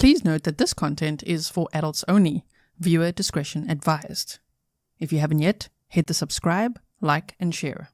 Please note that this content is for adults only. Viewer discretion advised. If you haven't yet, hit the subscribe, like, and share.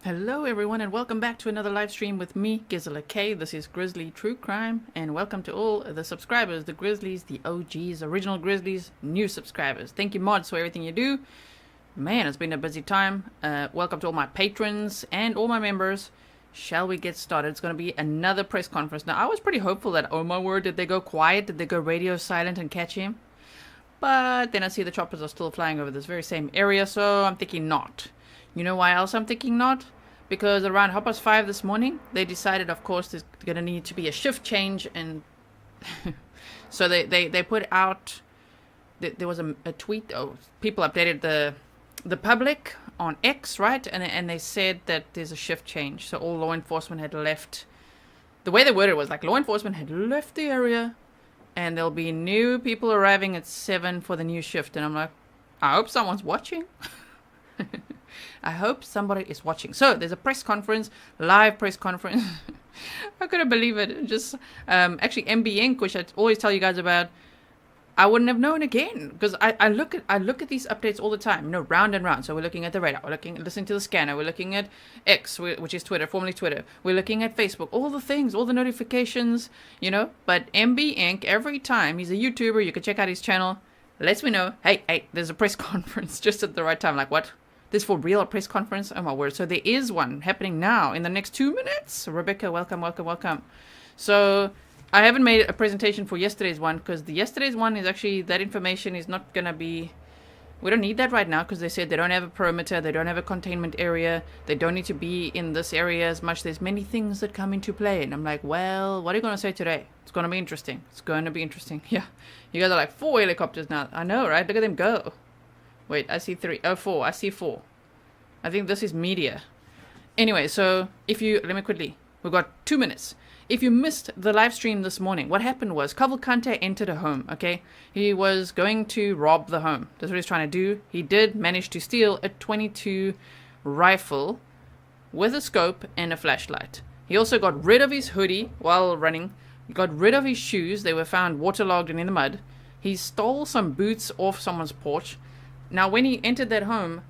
Hello everyone and welcome back to another live stream with me, Grizzly K. This is Grizzly True Crime, and welcome to all the subscribers, the Grizzlies, the OGs, original Grizzlies, new subscribers. Thank you mods for everything you do. Man, it's been a busy time. Welcome to all my patrons and all my members. Shall we get started? It's going to be another press conference. Now, I was pretty hopeful that, oh my word, did they go quiet? Did they go radio silent and catch him? But then I see the choppers are still flying over this very same area, so I'm thinking not. You know why else I'm thinking not? Because around 5:30 this morning, they decided, of course, there's going to need to be a shift change, and so they put out, there was a tweet, people updated the public on X, right, and they said that there's a shift change, so all law enforcement had left. The way they worded it was like, law enforcement had left the area, and there'll be new people arriving at 7 for the new shift, and I'm like, I hope someone's watching. I hope somebody is watching. So there's a press conference, live press conference. I couldn't believe it. Just actually MB Inc., which I always tell you guys about, I wouldn't have known again, because I look at these updates all the time, you know, round and round. So we're looking at the radar, listening to the scanner, we're looking at X, which is Twitter, formerly Twitter. We're looking at Facebook, all the things, all the notifications, you know. But MB Inc., every time, he's a YouTuber, you can check out his channel, lets me know, hey, there's a press conference just at the right time. Like, what? This for real, a press conference? Oh my word. So there is one happening now in the next 2 minutes. Rebecca, welcome. So I haven't made a presentation for yesterday's one, because the yesterday's one is actually, that information is not going to be, we don't need that right now, because they said they don't have a perimeter, they don't have a containment area, they don't need to be in this area as much. There's many things that come into play. And I'm like, well, what are you going to say today? It's going to be interesting. Yeah. You guys are like 4 helicopters now. I know, right? Look at them go. Wait, I see 3. Oh, 4. I see 4. I think this is media. Anyway, so let me quickly. We've got 2 minutes. If you missed the live stream this morning, what happened was Cavalcante entered a home, okay? He was going to rob the home. That's what he was trying to do. He did manage to steal a .22 rifle with a scope and a flashlight. He also got rid of his hoodie while running. He got rid of his shoes. They were found waterlogged and in the mud. He stole some boots off someone's porch. Now, when he entered that home,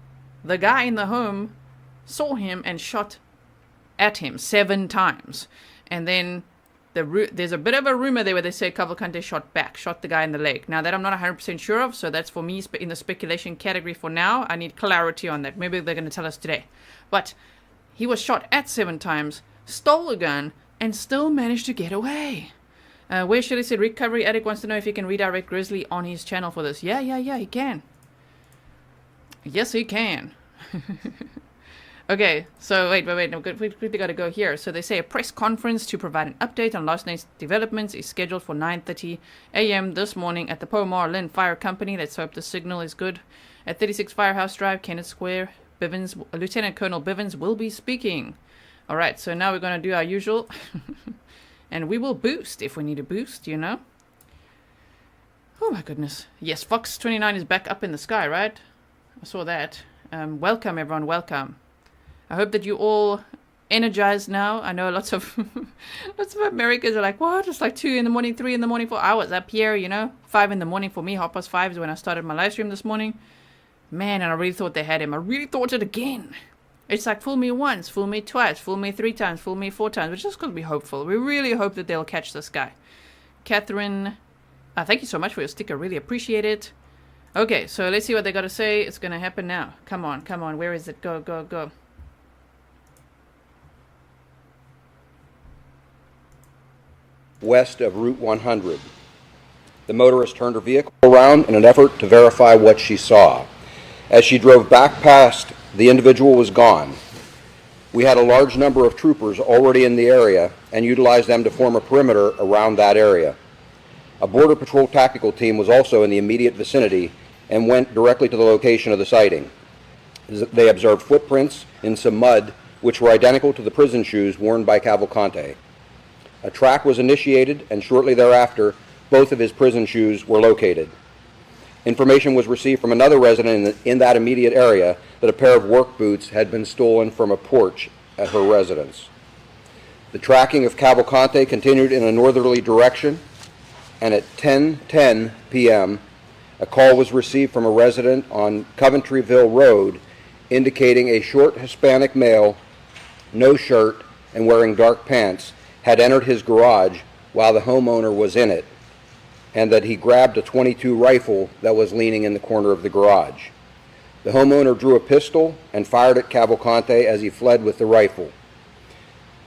the guy in the home saw him and shot at him 7 times. And then there's a bit of a rumor there where they say Cavalcante shot the guy in the leg. Now, that I'm not 100% sure of, so that's for me in the speculation category for now. I need clarity on that. Maybe they're going to tell us today. But he was shot at 7 times, stole a gun, and still managed to get away. Where should I say Recovery Addict wants to know if he can redirect Grizzly on his channel for this. Yeah, he can. Yes, he can. Okay, so wait. No, we quickly got to go here. So they say a press conference to provide an update on last night's developments is scheduled for 9:30 a.m. this morning at the Pomar Lynn Fire Company. Let's hope the signal is good. At 36 Firehouse Drive, Kennett Square, Lieutenant Colonel Bivens will be speaking. All right, so now we're going to do our usual. And we will boost if we need a boost, you know. Oh my goodness. Yes, Fox 29 is back up in the sky, right? I saw that. Welcome, everyone. Welcome. I hope that you all energized now. I know lots of Americans are like, what? It's like 2 in the morning, 3 in the morning for hours up here, you know. 5 in the morning for me. 5:30 is when I started my live stream this morning. Man, and I really thought they had him. I really thought it again. It's like, fool me once, fool me twice, fool me 3 times, fool me 4 times. We're just going to be hopeful. We really hope that they'll catch this guy. Catherine, thank you so much for your sticker. Really appreciate it. Okay, so let's see what they got to say. It's going to happen now. Come on. Where is it? Go. West of Route 100. The motorist turned her vehicle around in an effort to verify what she saw. As she drove back past, the individual was gone. We had a large number of troopers already in the area and utilized them to form a perimeter around that area. A Border Patrol tactical team was also in the immediate vicinity and went directly to the location of the sighting. They observed footprints in some mud which were identical to the prison shoes worn by Cavalcante. A track was initiated, and shortly thereafter, both of his prison shoes were located. Information was received from another resident in that immediate area that a pair of work boots had been stolen from a porch at her residence. The tracking of Cavalcante continued in a northerly direction, and at 10:10 p.m., a call was received from a resident on Coventryville Road indicating a short Hispanic male, no shirt, and wearing dark pants, had entered his garage while the homeowner was in it, and that he grabbed a .22 rifle that was leaning in the corner of the garage. The homeowner drew a pistol and fired at Cavalcante as he fled with the rifle.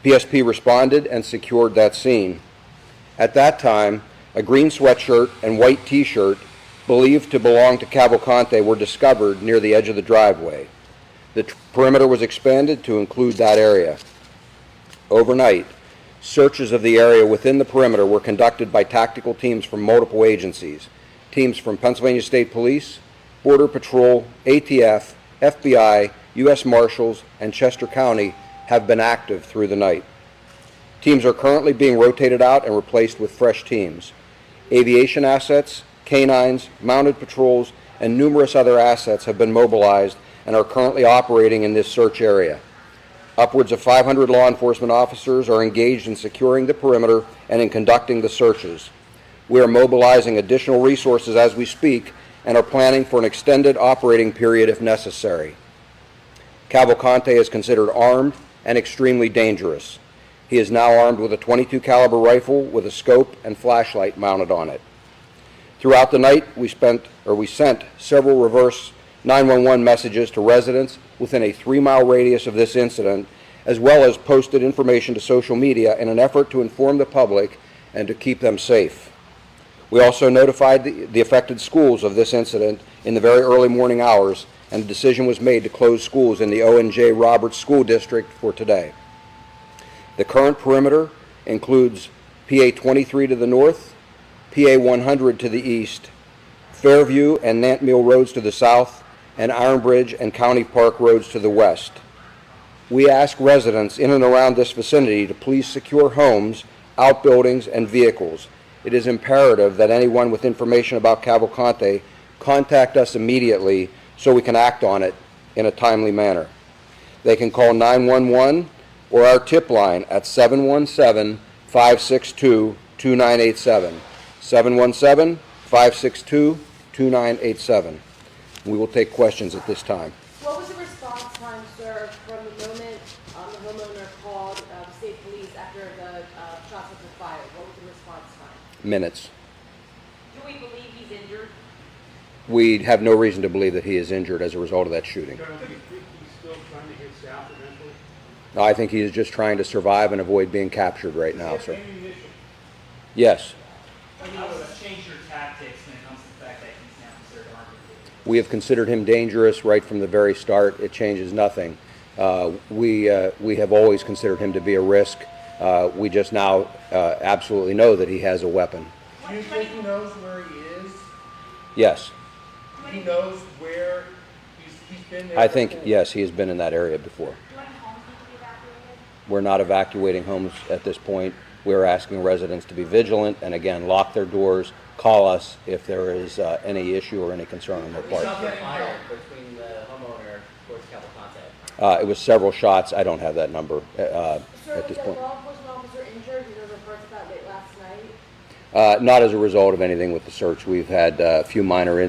PSP responded and secured that scene. At that time, a green sweatshirt and white t-shirt believed to belong to Cavalcante were discovered near the edge of the driveway. The perimeter was expanded to include that area. Overnight, searches of the area within the perimeter were conducted by tactical teams from multiple agencies. Teams from Pennsylvania State Police, Border Patrol, ATF, FBI, U.S. Marshals, and Chester County have been active through the night. Teams are currently being rotated out and replaced with fresh teams. Aviation assets, canines, mounted patrols, and numerous other assets have been mobilized and are currently operating in this search area. Upwards of 500 law enforcement officers are engaged in securing the perimeter and in conducting the searches. We are mobilizing additional resources as we speak and are planning for an extended operating period if necessary. Cavalcante is considered armed and extremely dangerous. He is now armed with a .22 caliber rifle with a scope and flashlight mounted on it. Throughout the night, we sent several reverse 911 messages to residents within a 3-mile radius of this incident, as well as posted information to social media in an effort to inform the public and to keep them safe. We also notified the affected schools of this incident in the very early morning hours, and a decision was made to close schools in the O&J Roberts School District for today. The current perimeter includes PA 23 to the north, PA 100 to the east, Fairview and Nantmeal roads to the south, and Ironbridge and County Park roads to the west. We ask residents in and around this vicinity to please secure homes, outbuildings, and vehicles. It is imperative that anyone with information about Cavalcante contact us immediately so we can act on it in a timely manner. They can call 911 or our tip line at 717-562-2987. 717-562-2987. We will take questions at this time. What was the response time, sir, from the moment the homeowner called the state police after the shots had been fired? What was the response time? Minutes. Do we believe he's injured? We have no reason to believe that he is injured as a result of that shooting. Do you think he's still trying to get south eventually? No, I think he is just trying to survive and avoid being captured right now, sir. Ammunition. Yes. How does that change your tactics when it comes to the fact that he's now considered armed? We have considered him dangerous right from the very start. It changes nothing. We have always considered him to be a risk. We just now absolutely know that he has a weapon. Do you think he knows where he is? Yes. He knows where he's been there? I think, before? yes, he has been in that area before. We're not evacuating homes at this point. We're asking residents to be vigilant and, again, lock their doors, call us if there is any issue or any concern on their part. Shots were fired between the homeowner towards Cavalcante. It was several shots. I don't have that number Sir, at this was point. a law enforcement officer injured? You know, reports about late last night. Not as a result of anything with the search. We've had a few minor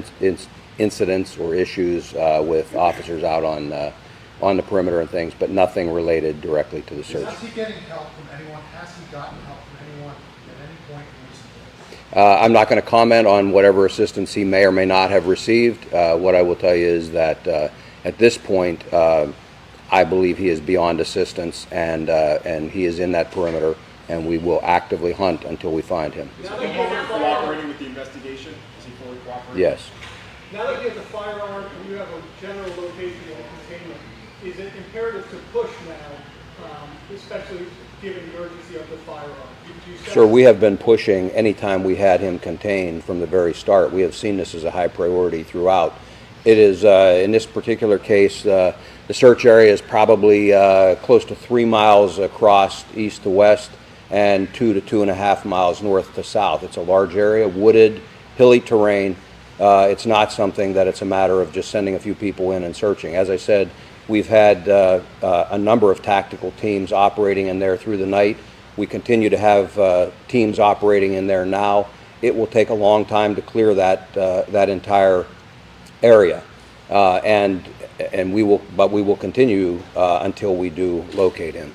incidents or issues with officers out on the perimeter and things, but nothing related directly to the search. Is he getting help from anyone? Has he gotten help from anyone at any point in recent days? I'm not going to comment on whatever assistance he may or may not have received. What I will tell you is that at this point, I believe he is beyond assistance, and he is in that perimeter, and we will actively hunt until we find him. Is he cooperating with the investigation? Is he fully cooperating? Yes. Now that you have the firearm and you have a general location of containment, is it imperative to push now, especially given the urgency of the firearm? Sir, we have been pushing anytime we had him contained from the very start. We have seen this as a high priority throughout. It is, in this particular case, the search area is probably close to 3 miles across east to west and 2 to 2.5 miles north to south. It's a large area, wooded, hilly terrain. It's not something that it's a matter of just sending a few people in and searching. As I said, we've had a number of tactical teams operating in there through the night. We continue to have teams operating in there now. It will take a long time to clear that entire area, and we will continue until we do locate him.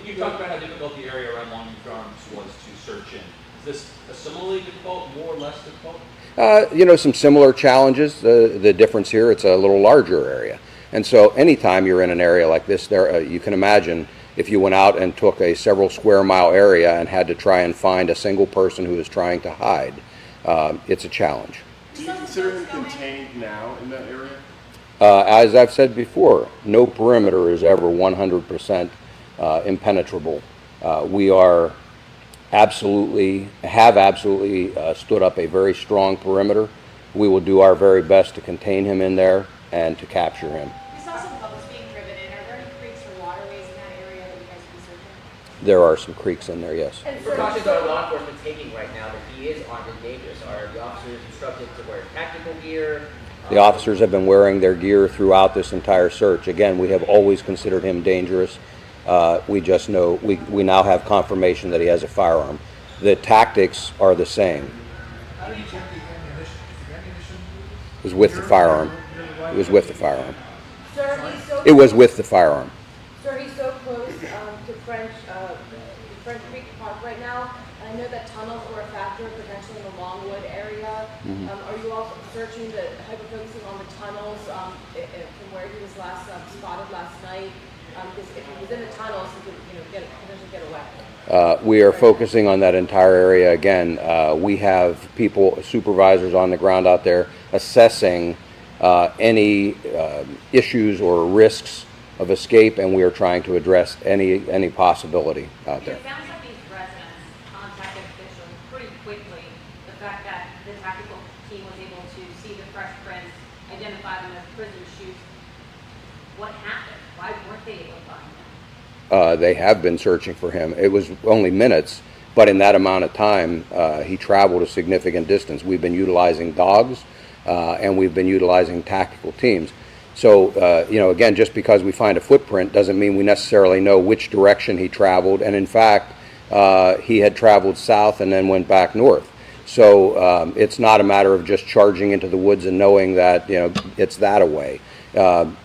You talked about how difficult the area around Longview Farms was to search in. Is this a similarly difficult, more or less difficult? Some similar challenges. The difference here, it's a little larger area, and so anytime you're in an area like this, you can imagine if you went out and took a several square mile area and had to try and find a single person who is trying to hide, it's a challenge. Do you consider him contained now in that area? As I've said before, no perimeter is ever 100% impenetrable. We have absolutely stood up a very strong perimeter. We will do our very best to contain him in there and to capture him. We saw some boats being driven in. Are there any creeks or waterways in that area that you guys can search? There are some creeks in there, yes. And Precautions are law enforcement taking right now that he is armed and dangerous? Are the officers instructed to wear tactical gear? The officers have been wearing their gear throughout this entire search. Again, we have always considered him dangerous. We just know, we now have confirmation that he has a firearm. The tactics are the same. How did you get the ammunition? Is the ammunition? It was with the firearm. It was with the firearm. Sir, he's so It was with the firearm. Sir, he's so close to French Creek Park right now. And I know that tunnels were a factor potentially in the Longwood area. Are you also searching hyper-focusing on the tunnels from where he was last spotted last night? Because if he was in the tunnels, he could potentially get away. We are focusing on that entire area again. We have people, supervisors on the ground out there assessing any issues or risks of escape, and we are trying to address any possibility out there. It sounds like these residents contacted officials pretty quickly. The fact that the tactical team was able to see the fresh prints, identify them as prison shoes. What happened? Why weren't they able to find him? They have been searching for him. It was only minutes, but in that amount of time, he traveled a significant distance. We've been utilizing dogs, and we've been utilizing tactical teams. So, again, just because we find a footprint doesn't mean we necessarily know which direction he traveled. And in fact, he had traveled south and then went back north. So it's not a matter of just charging into the woods and knowing that, it's that away.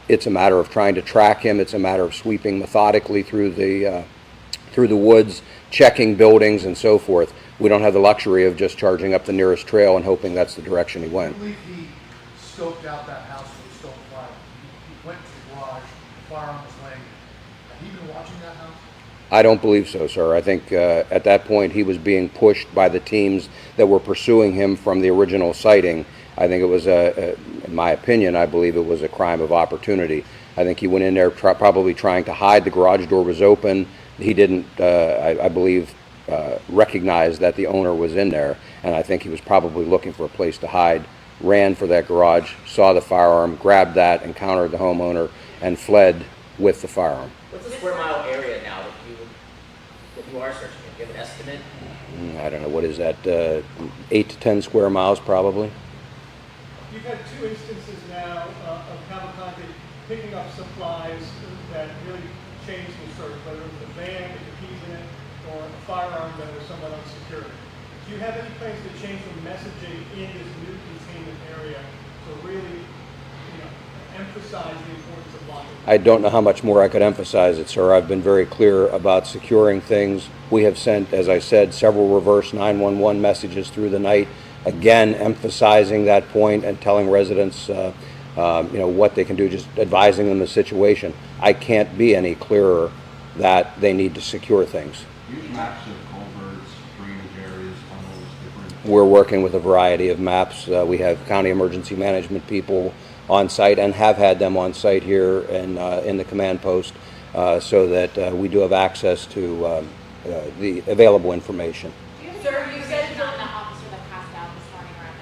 It's a matter of trying to track him. It's a matter of sweeping methodically through the woods, checking buildings and so forth. We don't have the luxury of just charging up the nearest trail and hoping that's the direction he went. I believe he scoped out that house with a stolen fire. He went to the garage, the firearm was laying there. Have you been watching that house? I don't believe so, sir. I think at that point he was being pushed by the teams that were pursuing him from the original sighting. I think it was, in my opinion, I believe it was a crime of opportunity. I think he went in there probably trying to hide. The garage door was open. He didn't, I believe, recognize that the owner was in there, and I think he was probably looking for a place to hide, ran for that garage, saw the firearm, grabbed that, encountered the homeowner, and fled with the firearm. What's the square mile area now that you are searching? Do you have an estimate? I don't know, what is that, 8 to 10 square miles probably? You've had two instances now of Cavalcante picking up supplies that really changed the search, whether it was a van with the keys in it or a firearm that was somewhat unsecured. Do you have any plans to change the messaging in this new containment area to really, emphasize the importance of locking? I don't know how much more I could emphasize it, sir. I've been very clear about securing things. We have sent, as I said, several reverse 911 messages through the night, again emphasizing that point and telling residents what they can do, just advising them the situation. I can't be any clearer that they need to secure things. Use maps of culverts, drainage areas, tunnels, different... We're working with a variety of maps. We have county emergency management people on site and have had them on site here in the command post so that we do have access to the available information. Sir, you said not the officer that passed out this morning around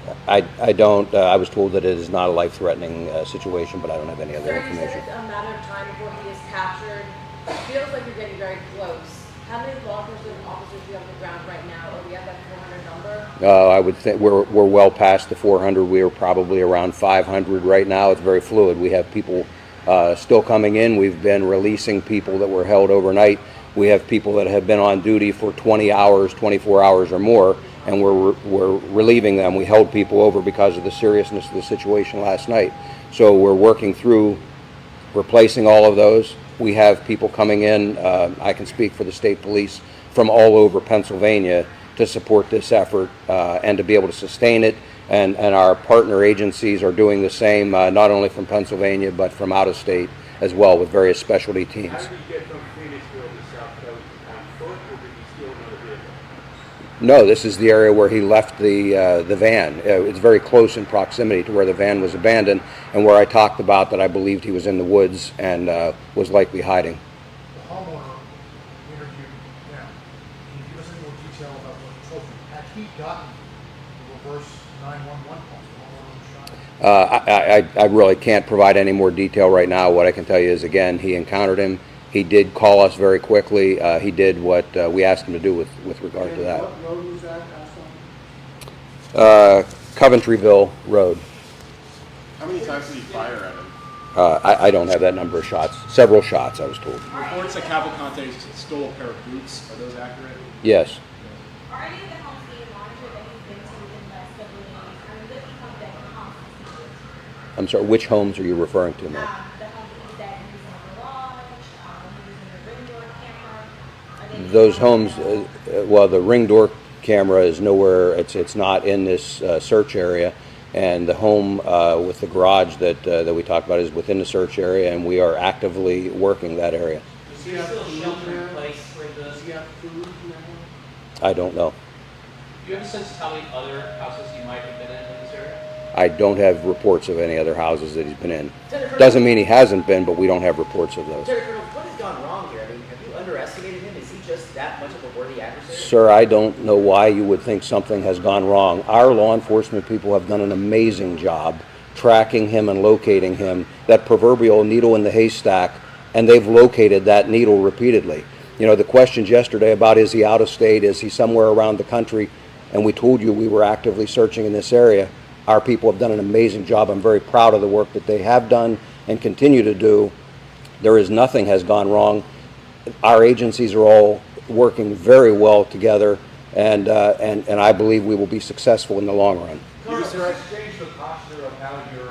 9 a.m. I don't. I was told that it is not a life-threatening situation, but I don't have any other Sir, you information. said it's a matter of time before he is captured. It feels like you're getting very close. How many law enforcement officers do you have on the ground right now? Are we at that 400 number? I would think we're well past the 400. We are probably around 500 right now. It's very fluid. We have people still coming in. We've been releasing people that were held overnight. We have people that have been on duty for 20 hours, 24 hours or more, and we're relieving them. We held people over because of the seriousness of the situation last night. So we're working through replacing all of those. We have people coming in, I can speak for the state police, from all over Pennsylvania to support this effort and to be able to sustain it. And our partner agencies are doing the same, not only from Pennsylvania, but from out of state as well, with various specialty teams. How did you get from Phoenixville to South Coast on foot, or did you steal another vehicle? No, this is the area where he left the van. It's very close in proximity to where the van was abandoned and where I talked about that I believed he was in the woods and was likely hiding. The homeowner interviewed him. Can you give us any more detail about what he told you? Had he gotten the reverse 911 call, the homeowner was shot? I really can't provide any more detail right now. What I can tell you is, again, he encountered him. He did call us very quickly. He did what we asked him to do with regard to that. What road was that, passed on? Coventryville Road. How many times did he fire at him? I don't have that number of shots. Several shots, I was told. Reports that Cavalcante stole a pair of boots. Are those accurate? Yes. Are any of the homes being monitored that you've been to within the last couple of days? Are you looking from the homes? I'm sorry, which homes are you referring to, ma'am? The homes that you're using the garage, using the ring door camera. Those homes, well, the ring door camera is nowhere. It's not in this search area, and the home with the garage that we talked about is within the search area, and we are actively working that area. Is there still shelter in place for the? Does he have food now? I don't know. Do you have a sense of how many other houses you might have been in this area? I don't have reports of any other houses that he's been in. Doesn't mean he hasn't been, but we don't have reports of those. Lieutenant Colonel, what has gone wrong here? I mean, have you underestimated him? Is he just that much of a worthy adversary? Sir, I don't know why you would think something has gone wrong. Our law enforcement people have done an amazing job tracking him and locating him, that proverbial needle in the haystack, and they've located that needle repeatedly. You know, the questions yesterday about is he out of state, is he somewhere around the country, and we told you we were actively searching in this area. Our people have done an amazing job. I'm very proud of the work that they have done and continue to do. There is nothing has gone wrong. Our agencies are all working very well together, and I believe we will be successful in the long run. Does this change the posture of how your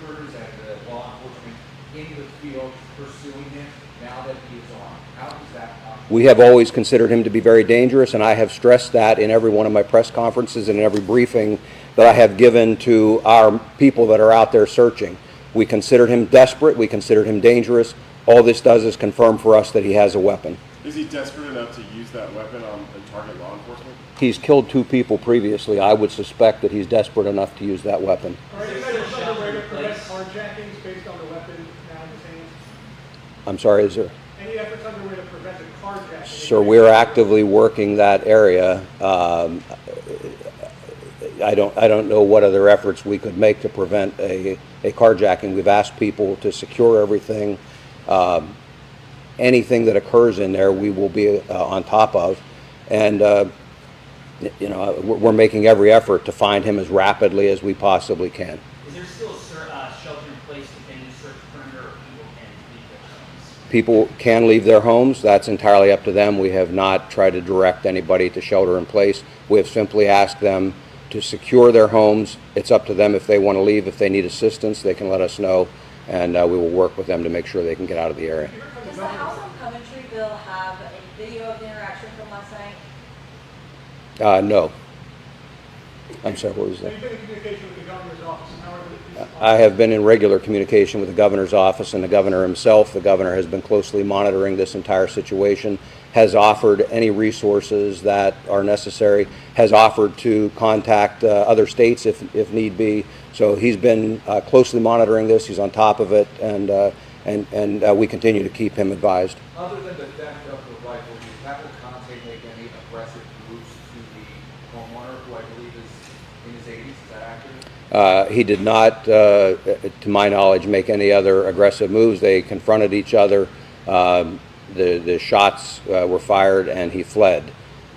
troopers and the law enforcement in the field pursuing him now that he is on? How does that posture? We have always considered him to be very dangerous, and I have stressed that in every one of my press conferences and in every briefing that I have given to our people that are out there searching. We considered him desperate. We considered him dangerous. All this does is confirm for us that he has a weapon. Is he desperate enough to use that weapon on and target law enforcement? He's killed 2 people previously. I would suspect that he's desperate enough to use that weapon. Are you guys underway to prevent carjackings based on the weapon now in his hands? I'm sorry, is there? Any efforts underway to prevent a carjacking? Sir, we're actively working that area. I don't know what other efforts we could make to prevent a carjacking. We've asked people to secure everything. Anything that occurs in there, we will be on top of. And, you know, we're making every effort to find him as rapidly as we possibly can. Is there still shelter in place within the search perimeter, or people can leave their homes? People can leave their homes. That's entirely up to them. We have not tried to direct anybody to shelter in place. We have simply asked them to secure their homes. It's up to them if they want to leave. If they need assistance, they can let us know, and we will work with them to make sure they can get out of the area. Does the house on Coventryville have a video of the interaction from last night? No. I'm sorry, what was that? Have you been in communication with the governor's office? And how are I have been in regular communication with the governor's office and the governor himself. The governor has been closely monitoring this entire situation, has offered any resources that are necessary, has offered to contact other states if need be. So he's been closely monitoring this. He's on top of it, and we continue to keep him advised. Other than the theft of the rifle, do Cavalcante make any aggressive moves to the homeowner, who I believe is in his 80s? that accurate? He did not, to my knowledge, make any other aggressive moves. They confronted each other. The shots were fired, and he fled.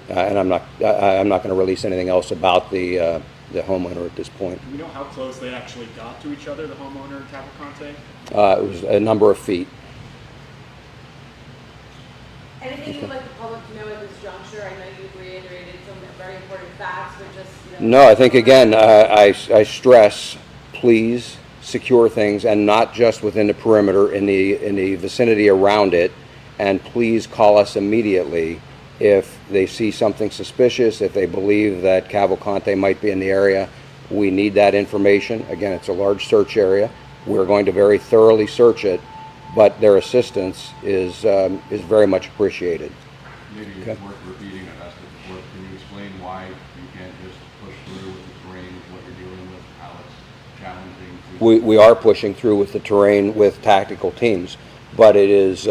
And I'm not going to release anything else about the homeowner at this point. Do we know how close they actually got to each other, the homeowner and Cavalcante? It was a number of feet. Anything you'd like the public to know at this juncture? I know you've reiterated some very important facts, but just, No, I think, again, I stress, please secure things, and not just within the perimeter, in the vicinity around it, and please call us immediately if they see something suspicious, if they believe that Cavalcante might be in the area. We need that information. Again, it's a large search area. We're going to very thoroughly search it, but their assistance is very much appreciated. Maybe it's worth repeating and ask the board, can you explain why you can't just push through with the terrain, what you're dealing with, how it's challenging? We are pushing through with the terrain with tactical teams, but it is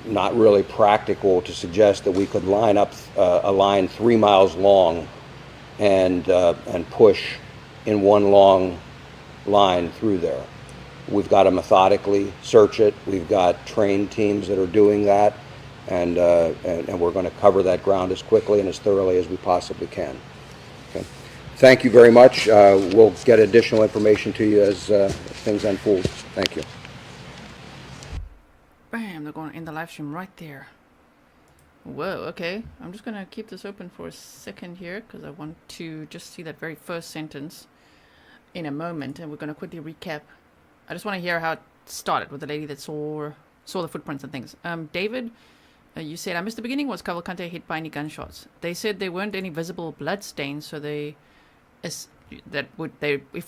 not really practical to suggest that we could line up a line 3 miles long and push in one long line through there. We've got to methodically search it. We've got trained teams that are doing that, and we're going to cover that ground as quickly and as thoroughly as we possibly can. Okay. Thank you very much. We'll get additional information to you as things unfold. Thank you. Bam, they're going to end the live stream right there. Whoa, okay. I'm just going to keep this open for a second here because I want to just see that very first sentence in a moment, and we're going to quickly recap. I just want to hear how it started with the lady that saw the footprints and things. David, you said, I missed the beginning. Was Cavalcante hit by any gunshots? They said there weren't any visible blood stains, so if we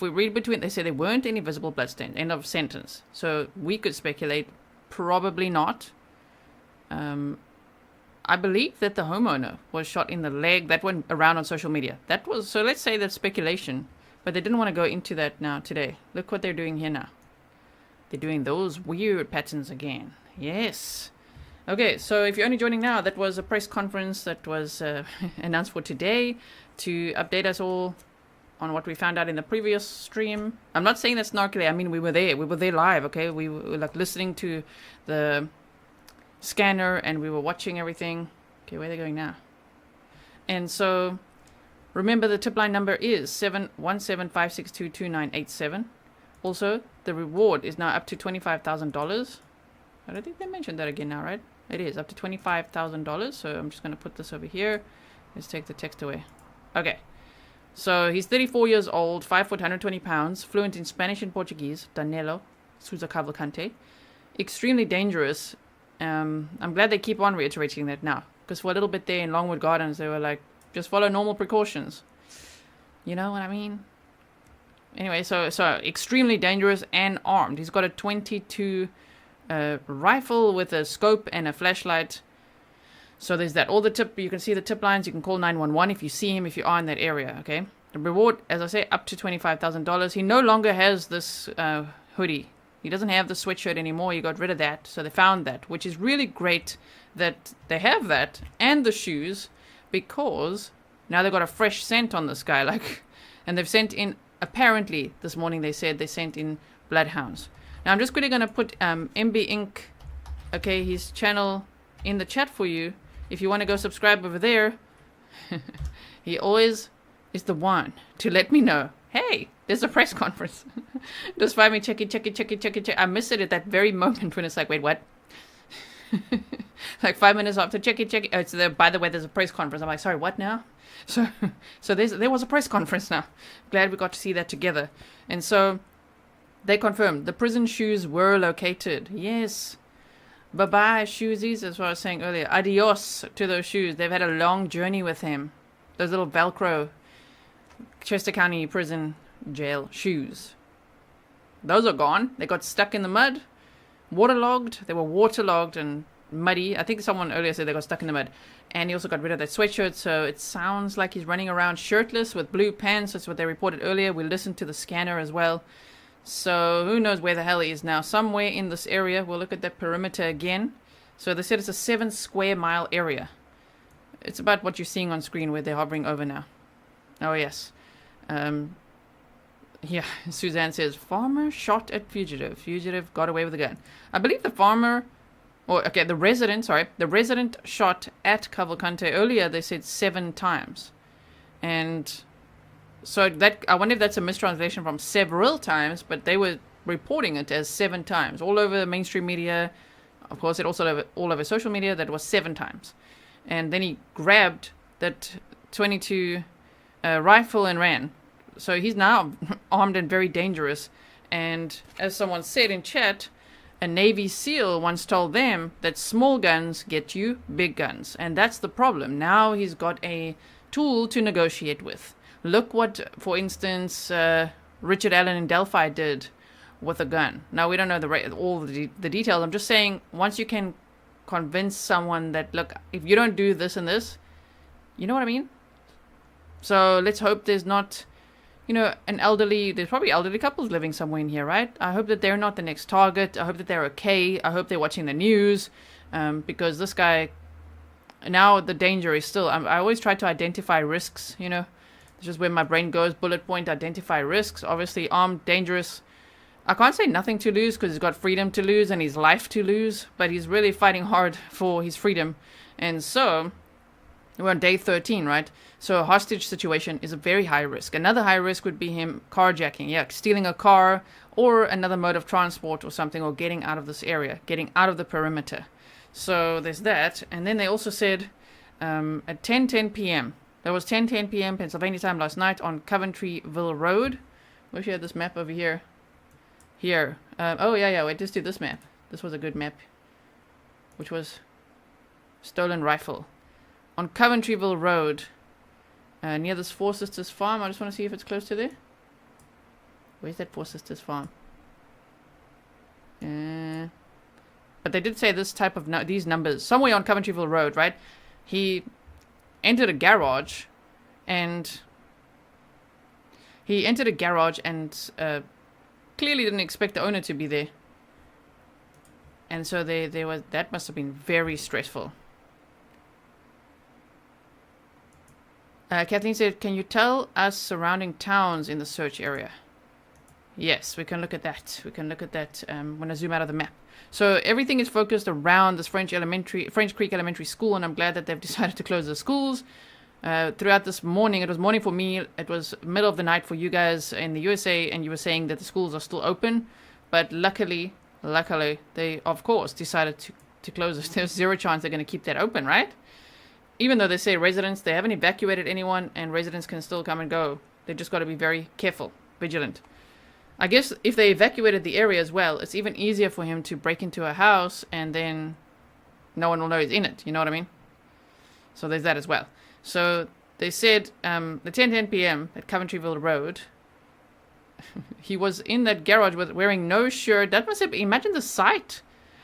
read between, they said there weren't any visible blood stains. End of sentence. So we could speculate, probably not. I believe that the homeowner was shot in the leg. That went around on social media. So let's say that's speculation, but they didn't want to go into that now today. Look what they're doing here now. They're doing those weird patterns again. Yes. Okay, so if you're only joining now, that was a press conference that was announced for today to update us all on what we found out in the previous stream. I'm not saying that snarkily. I mean, we were there. We were there live, okay? We were like listening to the scanner and we were watching everything. Okay, where are they going now? And so remember, the tip line number is 717-562-2987. Also, the reward is now up to $25,000. I don't think they mentioned that again now, right? It is up to $25,000. So I'm just going to put this over here. Let's take the text away. Okay. So he's 34 years old, 5 foot, 120 pounds, fluent in Spanish and Portuguese. Danelo Cavalcante. Extremely dangerous. I'm glad they keep on reiterating that now, because for a little bit there in Longwood Gardens, they were like, just follow normal precautions. You know what I mean? Anyway, so extremely dangerous and armed. He's got a .22 rifle with a scope and a flashlight. So there's that. You can see the tip lines. You can call 911 if you see him, if you are in that area, okay? The reward, as I say, up to $25,000. He no longer has this hoodie. He doesn't have the sweatshirt anymore. He got rid of that. So they found that, which is really great that they have that and the shoes, because now they've got a fresh scent on this guy. And they've sent in, apparently this morning they said they sent in bloodhounds. Now I'm just quickly going to put MB Inc., okay, his channel in the chat for you. If you want to go subscribe over there, he always is the one to let me know, hey, there's a press conference. Just find me, check it. I missed it at that very moment when it's like, wait, what? Like 5 minutes after, check it. Oh, it's there. By the way, there's a press conference. I'm like, sorry, what now? So there was a press conference now. Glad we got to see that together. And so they confirmed the prison shoes were located. Yes. Bye-bye, shoesies, as I was saying earlier. Adios to those shoes. They've had a long journey with him. Those little Velcro Chester County Prison Jail shoes. Those are gone. They got stuck in the mud. Waterlogged. They were waterlogged and muddy. I think someone earlier said they got stuck in the mud. And he also got rid of that sweatshirt, so it sounds like he's running around shirtless with blue pants. That's what they reported earlier. We listened to the scanner as well. So who knows where the hell he is now. Somewhere in this area. We'll look at that perimeter again. So they said it's a 7 square mile area. It's about what you're seeing on screen where they're hovering over now. Oh, yes. Yeah, Suzanne says, farmer shot at fugitive. Fugitive got away with the gun. I believe the farmer, the resident shot at Cavalcante earlier, they said 7 times. And so that, I wonder if that's a mistranslation from several times, but they were reporting it as 7 times. All over mainstream media, of course, it also all over social media, that it was 7 times. And then he grabbed that 22 rifle and ran. So he's now armed and very dangerous. And as someone said in chat, a Navy SEAL once told them that small guns get you big guns. And that's the problem. Now he's got a tool to negotiate with. Look what, for instance, Richard Allen in Delphi did with a gun. Now, we don't know all the details. I'm just saying, once you can convince someone that, look, if you don't do this and this, you know what I mean? So let's hope there's not, there's probably elderly couples living somewhere in here, right? I hope that they're not the next target. I hope that they're okay. I hope they're watching the news, because this guy, now the danger is still, I always try to identify risks, It's just where my brain goes, bullet point, identify risks. Obviously, armed, dangerous. I can't say nothing to lose because he's got freedom to lose and his life to lose, but he's really fighting hard for his freedom. And so, we're on day 13, right? So a hostage situation is a very high risk. Another high risk would be him carjacking, stealing a car or another mode of transport or something, or getting out of this area, getting out of the perimeter. So there's that. And then they also said at 10:10 p.m., that was 10:10 p.m. Pennsylvania time last night on Coventryville Road. Wish you had this map over here. Here. Wait, just do this map. This was a good map. Which was stolen rifle. On Coventryville Road, near this Four Sisters farm. I just want to see if it's close to there. Where's that Four Sisters farm? But they did say this type of these numbers somewhere on Coventryville Road, right? He entered a garage, and clearly didn't expect the owner to be there, and so that must have been very stressful. Kathleen said, can you tell us surrounding towns in the search area? Yes, we can look at that. When I zoom out of the map. So everything is focused around this French Creek Elementary School, and I'm glad that they've decided to close the schools. Throughout this morning, it was morning for me, it was middle of the night for you guys in the USA, and you were saying that the schools are still open. But luckily, they, of course, decided to close it. There's zero chance they're going to keep that open, right? Even though they say residents, they haven't evacuated anyone, and residents can still come and go. They've just got to be very careful, vigilant. I guess if they evacuated the area as well, it's even easier for him to break into a house, and then no one will know he's in it. You know what I mean? So there's that as well. So they said the 10:10 p.m. at Coventryville Road, he was in that garage wearing no shirt. That must have, imagine the sight.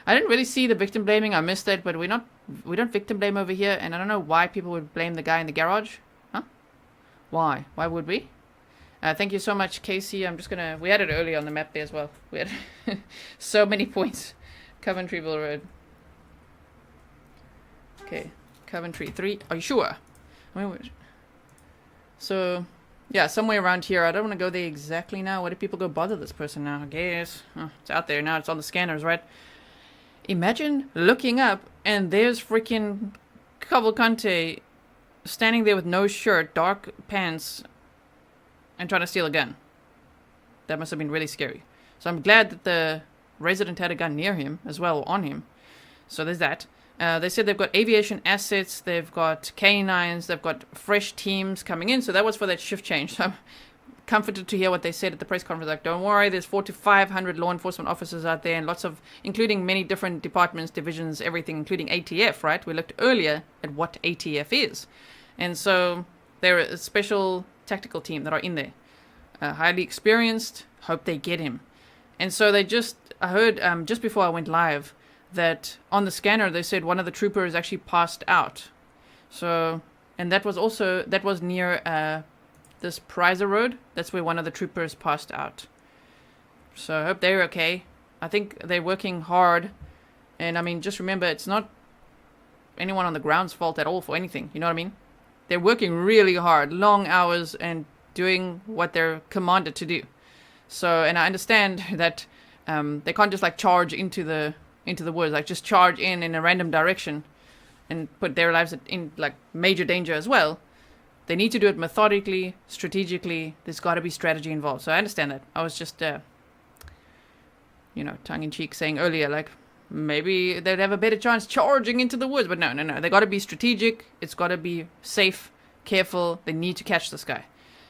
I didn't really see the victim blaming. I missed that, but we don't victim blame over here, and I don't know why people would blame the guy in the garage. Huh? Why? Why would we? Thank you so much, Casey. We had it earlier on the map there as well. We had so many points. Coventryville Road. Okay, Coventry 3. Are you sure? So, yeah, somewhere around here. I don't want to go there exactly now. Why do people go bother this person now? I guess. Oh, it's out there now. It's on the scanners, right? Imagine looking up and there's freaking Cavalcante standing there with no shirt, dark pants, and trying to steal a gun. That must have been really scary. So I'm glad that the resident had a gun near him as well, on him. So there's that. They said they've got aviation assets, they've got canines, they've got fresh teams coming in. So that was for that shift change. So I'm comforted to hear what they said at the press conference. Like, don't worry, there's 400 to 500 law enforcement officers out there, and lots of, including many different departments, divisions, everything, including ATF, right? We looked earlier at what ATF is. And so they're a special tactical team that are in there. Highly experienced, hope they get him. And so I heard just before I went live that on the scanner they said one of the troopers actually passed out. So, and that was near this Prizer Road. That's where one of the troopers passed out. So I hope they're okay. I think they're working hard. And I mean, just remember, it's not anyone on the ground's fault at all for anything. You know what I mean? They're working really hard, long hours, and doing what they're commanded to do. So, and I understand that they can't just like charge into the woods, like just charge in a random direction and put their lives in like major danger as well. They need to do it methodically, strategically. There's got to be strategy involved. So I understand that. I was just, tongue-in-cheek saying earlier, like, maybe they'd have a better chance charging into the woods. But no. They got to be strategic. It's got to be safe, careful. They need to catch this guy.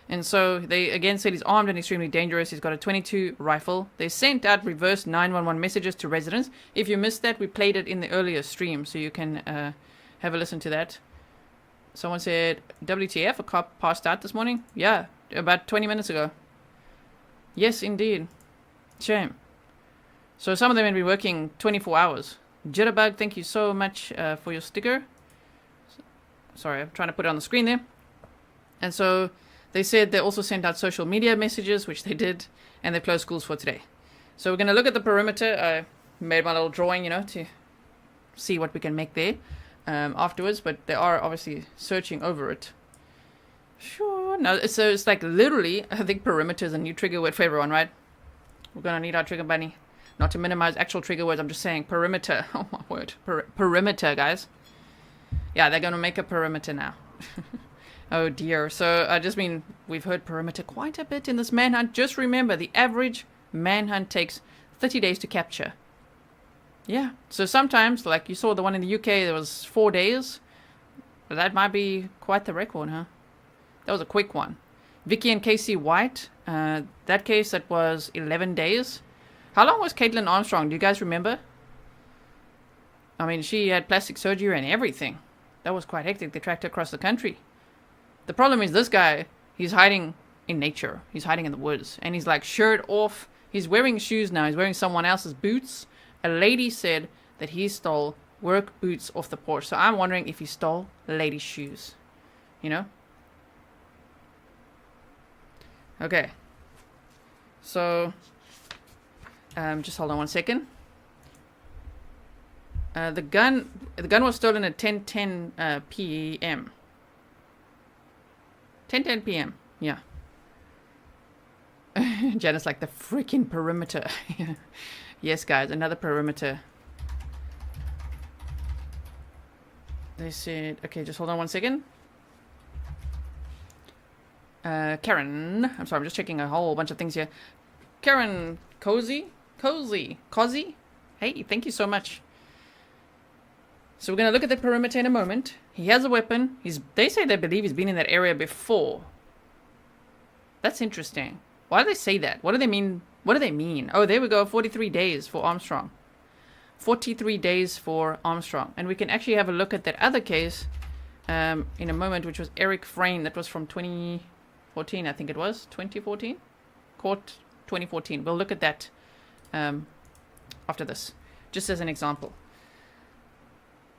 And so they again said he's armed and extremely dangerous. He's got a .22 rifle. They sent out reverse 911 messages to residents. If you missed that, we played it in the earlier stream, so you can have a listen to that. Someone said, WTF, a cop passed out this morning? Yeah, about 20 minutes ago. Yes, indeed. Shame. So some of them have been working 24 hours. Jitterbug, thank you so much for your sticker. Sorry, I'm trying to put it on the screen there. And so they said they also sent out social media messages, which they did, and they closed schools for today. So we're going to look at the perimeter. I made my little drawing, to see what we can make there afterwards, but they are obviously searching over it. Sure. No, so it's like literally, I think perimeter is a new trigger word for everyone, right? We're going to need our trigger bunny. Not to minimize actual trigger words, I'm just saying perimeter. Oh my word. Perimeter, guys. Yeah, they're going to make a perimeter now. Oh dear. So we've heard perimeter quite a bit in this manhunt. Just remember, the average manhunt takes 30 days to capture. Yeah. So sometimes, like you saw the one in the UK, there was 4 days. But that might be quite the record, huh? That was a quick one. Vicky and Casey White, that case, that was 11 days. How long was Caitlin Armstrong? Do you guys remember? I mean, she had plastic surgery and everything. That was quite hectic. They tracked her across the country. The problem is this guy, he's hiding in nature. He's hiding in the woods. And he's like shirt off. He's wearing shoes now. He's wearing someone else's boots. A lady said that he stole work boots off the porch. So I'm wondering if he stole ladies' shoes. Okay. So, just hold on 1 second. The gun was stolen at 10:10 p.m. 10:10 p.m. Yeah. Janice like the freaking perimeter. Yes, guys, another perimeter. They said, okay, just hold on 1 second. Karen, I'm sorry, I'm just checking a whole bunch of things here. Karen Cozy. Hey, thank you so much. So we're going to look at the perimeter in a moment. He has a weapon. They say they believe he's been in that area before. That's interesting. Why do they say that? What do they mean? Oh, there we go. 43 days for Armstrong. 43 days for Armstrong. And we can actually have a look at that other case in a moment, which was Eric Frein. That was from 2014, I think it was. 2014? Court 2014. We'll look at that after this, just as an example.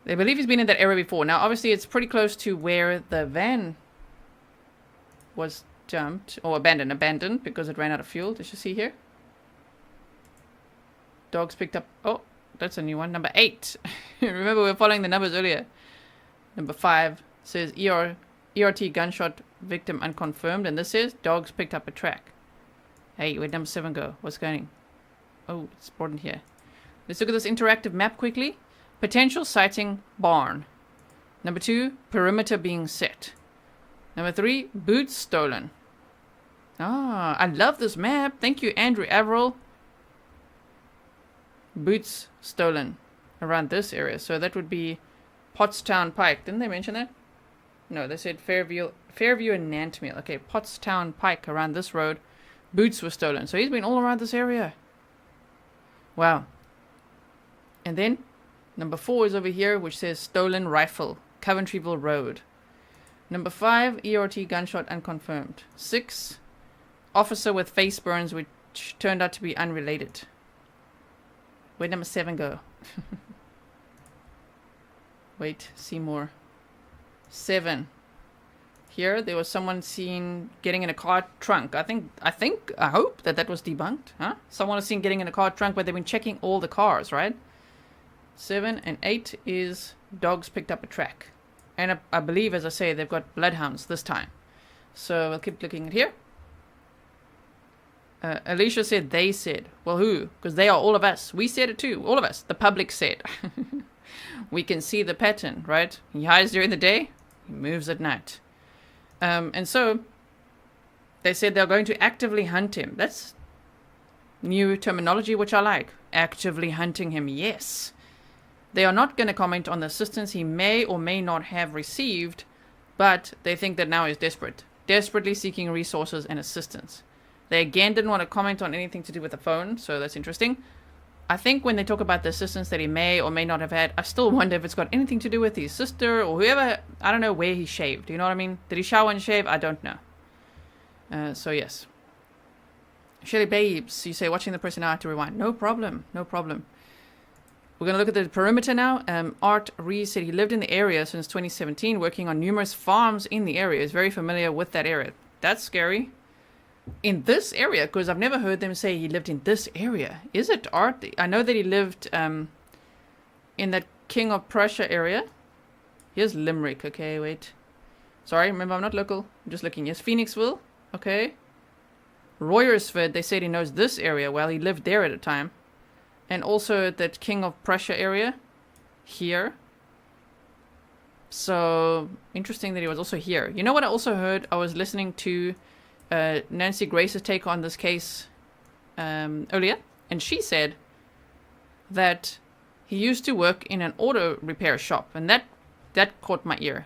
They believe he's been in that area before. Now, obviously, it's pretty close to where the van was dumped, or abandoned, because it ran out of fuel. Did you see here? Dogs picked up... Oh, that's a new one. Number 8. Remember, we were following the numbers earlier. Number 5 says ERT gunshot victim unconfirmed. And this says dogs picked up a track. Hey, where'd number 7 go? What's going? Oh, it's important here. Let's look at this interactive map quickly. Potential sighting barn. Number 2, perimeter being set. Number 3, boots stolen. Ah, I love this map. Thank you, Andrew Averill. Boots stolen around this area. So that would be Pottstown Pike. Didn't they mention that? No, they said Fairview and Nantmeal. Okay, Pottstown Pike around this road. Boots were stolen. So he's been all around this area. Wow. And then number 4 is over here, which says stolen rifle, Coventryville Road. Number 5, ERT gunshot unconfirmed. 6, officer with face burns, which turned out to be unrelated. Where'd number 7 go? Wait, see more. 7. Here, there was someone seen getting in a car trunk. I hope that was debunked. Huh? Someone was seen getting in a car trunk, but they've been checking all the cars, right? 7 and 8 is dogs picked up a track. And I believe, as I say, they've got bloodhounds this time. So we'll keep clicking it here. Alicia said they said. Well, who? Because they are all of us. We said it too. All of us. The public said. We can see the pattern, right? He hides during the day. He moves at night. And so they said they're going to actively hunt him. That's new terminology, which I like. Actively hunting him, yes. They are not going to comment on the assistance he may or may not have received, but they think that now he's desperate. Desperately seeking resources and assistance. They again didn't want to comment on anything to do with the phone, so that's interesting. I think when they talk about the assistance that he may or may not have had, I still wonder if it's got anything to do with his sister or whoever. I don't know where he shaved. You know what I mean? Did he shower and shave? I don't know. So yes. Shelly Babes, you say watching the person now to rewind. No problem. No problem. We're going to look at the perimeter now. Art Rees said he lived in the area since 2017, working on numerous farms in the area. He's very familiar with that area. That's scary. In this area, because I've never heard them say he lived in this area. Is it Art? I know that he lived in that King of Prussia area. Here's Limerick. Okay, wait. Sorry, remember I'm not local. I'm just looking. Yes, Phoenixville. Okay. Royersford, they said he knows this area. Well, he lived there at a time. And also that King of Prussia area. Here. So, interesting that he was also here. You know what I also heard? I was listening to Nancy Grace's take on this case earlier, and she said that he used to work in an auto repair shop, and that caught my ear.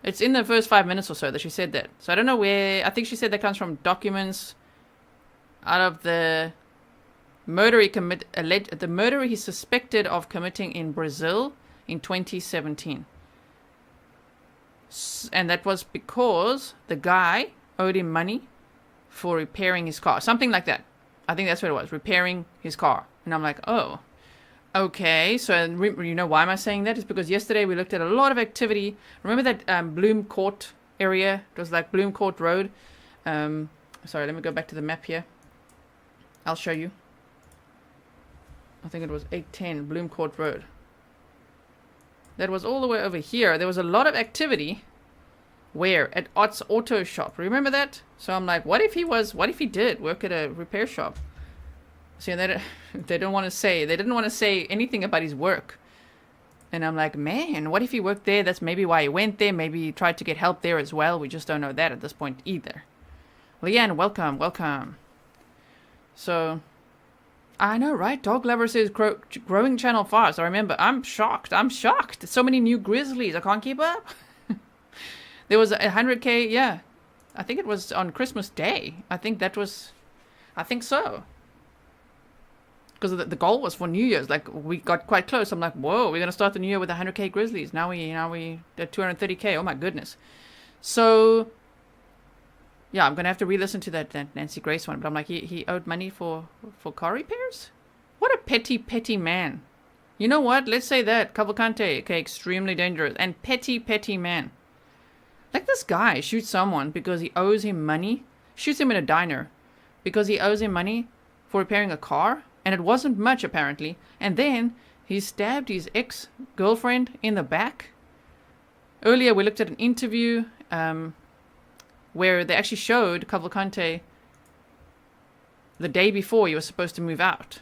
It's in the first 5 minutes or so that she said that. So I don't know where. I think she said that comes from documents out of the murder the murder he's suspected of committing in Brazil in 2017, and that was because the guy owed him money for repairing his car. Something like that. I think that's what it was. Repairing his car. And I'm like, oh, okay. So you know why am I saying that? It's because yesterday we looked at a lot of activity. Remember that Bloom Court area? It was like Bloom Court Road. Sorry, let me go back to the map here. I'll show you. I think it was 810 Bloom Court Road. That was all the way over here. There was a lot of activity. Where? At Ott's Auto Shop. Remember that? So I'm like, what if he did work at a repair shop? See, they didn't want to say anything about his work. And I'm like, man, what if he worked there? That's maybe why he went there. Maybe he tried to get help there as well. We just don't know that at this point either. Leanne, welcome. So, I know, right? Dog Lover says growing channel fast. I remember. I'm shocked. So many new Grizzlies. I can't keep up. There was 100K, yeah. I think it was on Christmas Day. I think so. Because the goal was for New Year's. Like, we got quite close. I'm like, whoa, we're going to start the new year with 100K Grizzlies. Now we at 230K. Oh, my goodness. So, yeah, I'm going to have to re-listen to that Nancy Grace one. But I'm like, he owed money for car repairs? What a petty man. You know what? Let's say that. Cavalcante, okay, extremely dangerous. And petty man. Like this guy shoots someone because he owes him money. Shoots him in a diner because he owes him money for repairing a car. And it wasn't much, apparently. And then he stabbed his ex-girlfriend in the back. Earlier, we looked at an interview where they actually showed Cavalcante the day before he was supposed to move out.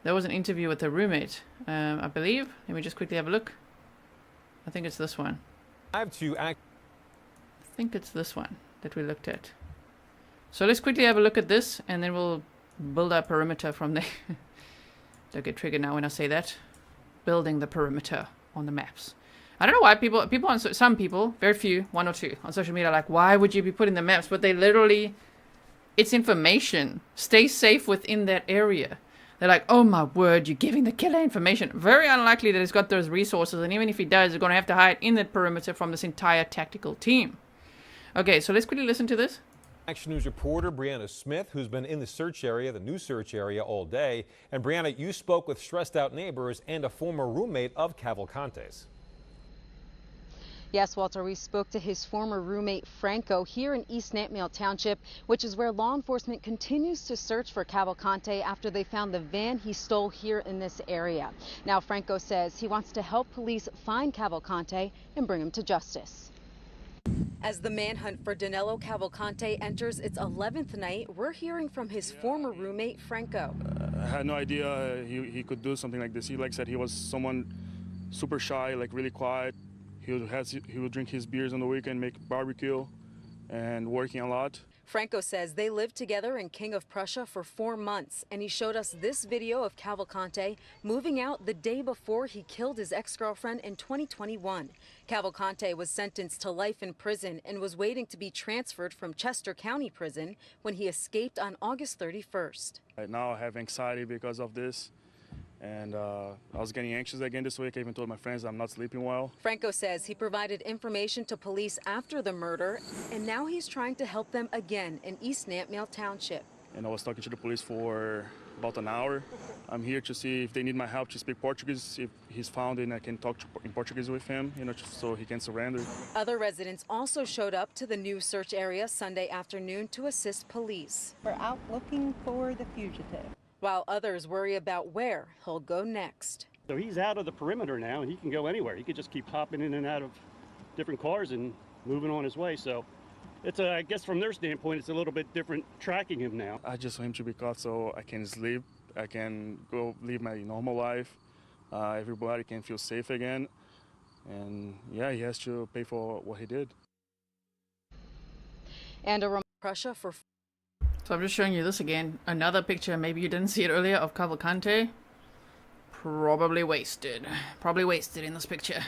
There was an interview with a roommate, I believe. Let me just quickly have a look. I think it's this one. I think it's this one that we looked at. So let's quickly have a look at this, and then we'll build our perimeter from there. Don't get triggered now when I say that. Building the perimeter on the maps. I don't know why some people, very few, one or two on social media are like, why would you be putting the maps? But they literally, it's information. Stay safe within that area. They're like, oh my word, you're giving the killer information. Very unlikely that he's got those resources, and even if he does, they're going to have to hide in that perimeter from this entire tactical team. Okay, so let's quickly listen to this. Action News reporter Brianna Smith, who's been in the search area, the new search area, all day. And Brianna, you spoke with stressed out neighbors and a former roommate of Cavalcante's. Yes, Walter, we spoke to his former roommate Franco here in East Nantmeal Township, which is where law enforcement continues to search for Cavalcante after they found the van he stole here in this area. Now, Franco says he wants to help police find Cavalcante and bring him to justice. As the manhunt for Danelo Cavalcante enters its 11th night, we're hearing from his former roommate Franco. I had no idea he could do something like this. He said he was someone super shy, like really quiet. He would drink his beers on the weekend, make barbecue, and working a lot. Franco says they lived together in King of Prussia for 4 months, and he showed us this video of Cavalcante moving out the day before he killed his ex-girlfriend in 2021. Cavalcante was sentenced to life in prison and was waiting to be transferred from Chester County Prison when he escaped on August 31st. Right now I have anxiety because of this. And I was getting anxious again this week. I even told my friends I'm not sleeping well. Franco says he provided information to police after the murder, and now he's trying to help them again in East Nantmeal Township. And I was talking to the police for about an hour. I'm here to see if they need my help to speak Portuguese. If he's found and I can talk in Portuguese with him, so he can surrender. Other residents also showed up to the new search area Sunday afternoon to assist police. We're out looking for the fugitive, while others worry about where he'll go next. So he's out of the perimeter now, and he can go anywhere. He could just keep hopping in and out of different cars and moving on his way. So it's I guess from their standpoint, it's a little bit different tracking him now. I just want him to be caught so I can sleep. I can go live my normal life. Everybody can feel safe again. And yeah, he has to pay for what he did. And a Prussia for. So I'm just showing you this again. Another picture, maybe you didn't see it earlier, of Cavalcante. Probably wasted. Probably wasted in this picture.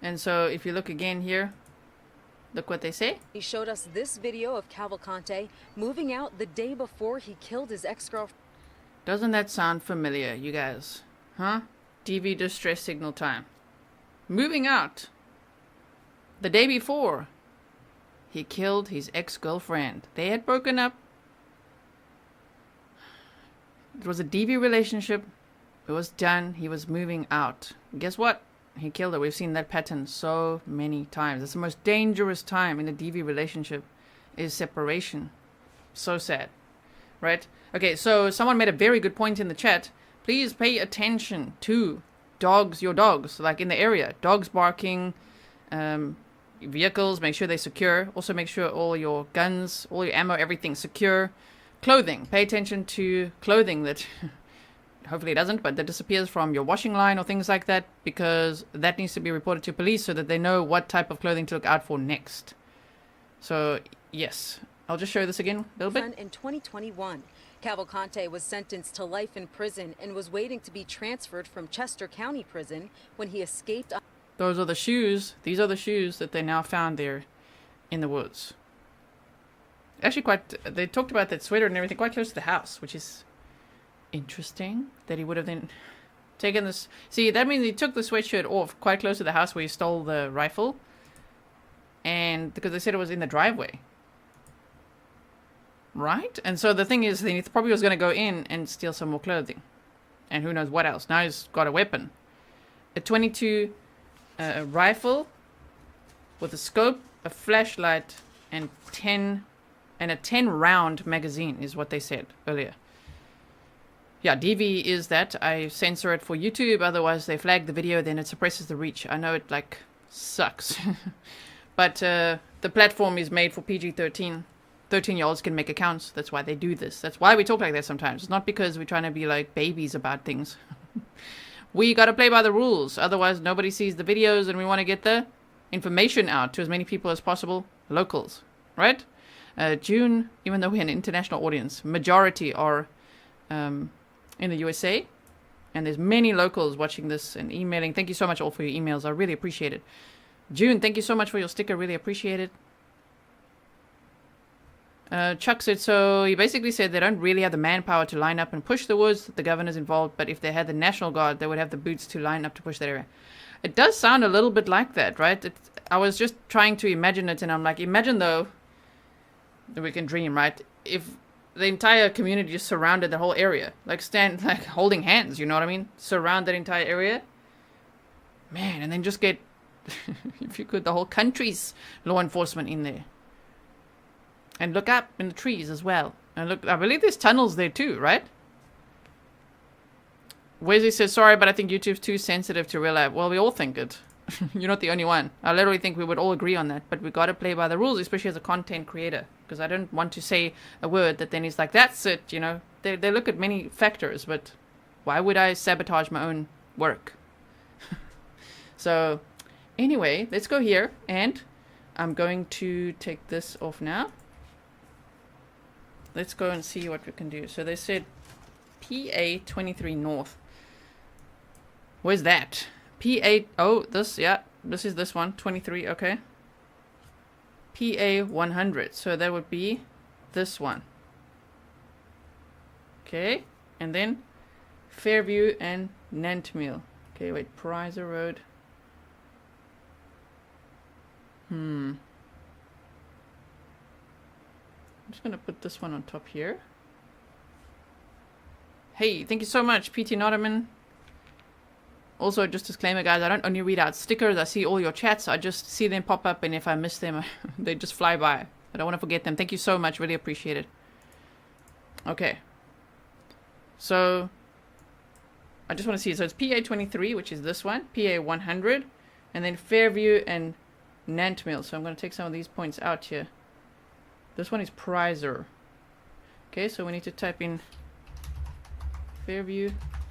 And so if you look again here, look what they say. He showed us this video of Cavalcante moving out the day before he killed his ex-girlfriend. Doesn't that sound familiar, you guys? Huh? DV distress signal time. Moving out the day before he killed his ex-girlfriend. They had broken up. It was a DV relationship. It was done. He was moving out. Guess what? He killed her. We've seen that pattern so many times. It's the most dangerous time in a DV relationship is separation. So sad. Right? Okay, so someone made a very good point in the chat. Please pay attention to dogs, your dogs, like in the area. Dogs barking, vehicles, make sure they're secure. Also make sure all your guns, all your ammo, everything's secure. Clothing. Pay attention to clothing that hopefully it doesn't, but that disappears from your washing line or things like that, because that needs to be reported to police so that they know what type of clothing to look out for next. So, yes. I'll just show this again a little bit. In 2021, Cavalcante was sentenced to life in prison and was waiting to be transferred from Chester County Prison when he escaped. Those are the shoes. These are the shoes that they now found there in the woods. Actually, they talked about that sweater and everything quite close to the house, which is interesting that he would have then taken this. See, that means he took the sweatshirt off quite close to the house where he stole the rifle. And because they said it was in the driveway. Right? And so the thing is, he probably was going to go in and steal some more clothing. And who knows what else. Now he's got a weapon. A 22 rifle with a scope, a flashlight, and a 10 round magazine is what they said earlier. Yeah, DV is that. I censor it for YouTube, otherwise they flag the video, then it suppresses the reach. I know it, like, sucks. But the platform is made for PG-13. 13-year-olds can make accounts. That's why they do this. That's why we talk like that sometimes. It's not because we're trying to be like babies about things. We gotta play by the rules. Otherwise, nobody sees the videos, and we want to get the information out to as many people as possible. Locals, right? June, even though we're an international audience, majority are in the USA. And there's many locals watching this and emailing. Thank you so much all for your emails. I really appreciate it. June, thank you so much for your sticker. Really appreciate it. Chuck said, so he basically said they don't really have the manpower to line up and push the woods. The governor's involved, but if they had the National Guard, they would have the boots to line up to push that area. It does sound a little bit like that, right? I was just trying to imagine it, and I'm like, imagine though, that we can dream, right? If the entire community just surrounded the whole area, like holding hands, you know what I mean? Surround that entire area. Man, and then just get If you could, the whole country's law enforcement in there. And look up in the trees as well. And look, I believe there's tunnels there too, right? Wesley says, sorry, but I think YouTube's too sensitive to real life. Well, we all think it. You're not the only one. I literally think we would all agree on that. But we got to play by the rules, especially as a content creator. Because I don't want to say a word that then is like, that's it, you know. They look at many factors, but why would I sabotage my own work? So, anyway, let's go here. And I'm going to take this off now. Let's go and see what we can do. So they said PA 23 North. Where's that? PA, oh, this, yeah, this is this one, 23, okay. PA 100, so that would be this one. Okay, and then Fairview and Nantmeal. Okay, wait, Prizer Road. I'm just going to put this one on top here. Hey, thank you so much, PT Notterman. Also, just disclaimer, guys, I don't only read out stickers. I see all your chats. I just see them pop up, and if I miss them, they just fly by. I don't want to forget them. Thank you so much. Really appreciate it. Okay. So, I just want to see. So, it's PA 23, which is this one. PA 100. And then Fairview and Nantmeal. So, I'm going to take some of these points out here. This one is Prizer. Okay, so we need to type in Fairview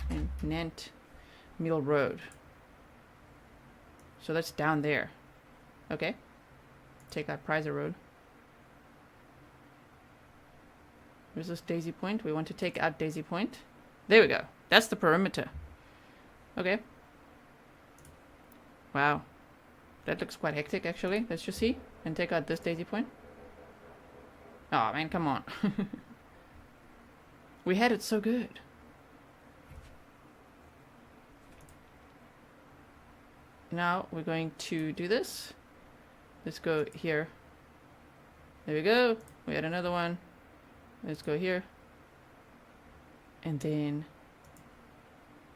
and Nantmeal Road. So that's down there. Okay. Take that Prizer Road. Where's this Daisy Point? We want to take out Daisy Point. There we go. That's the perimeter. Okay. Wow. That looks quite hectic, actually. Let's just see. And take out this Daisy Point. Oh, man, come on. We had it so good. Now we're going to do this. Let's go here. There we go. We had another one. Let's go here. And then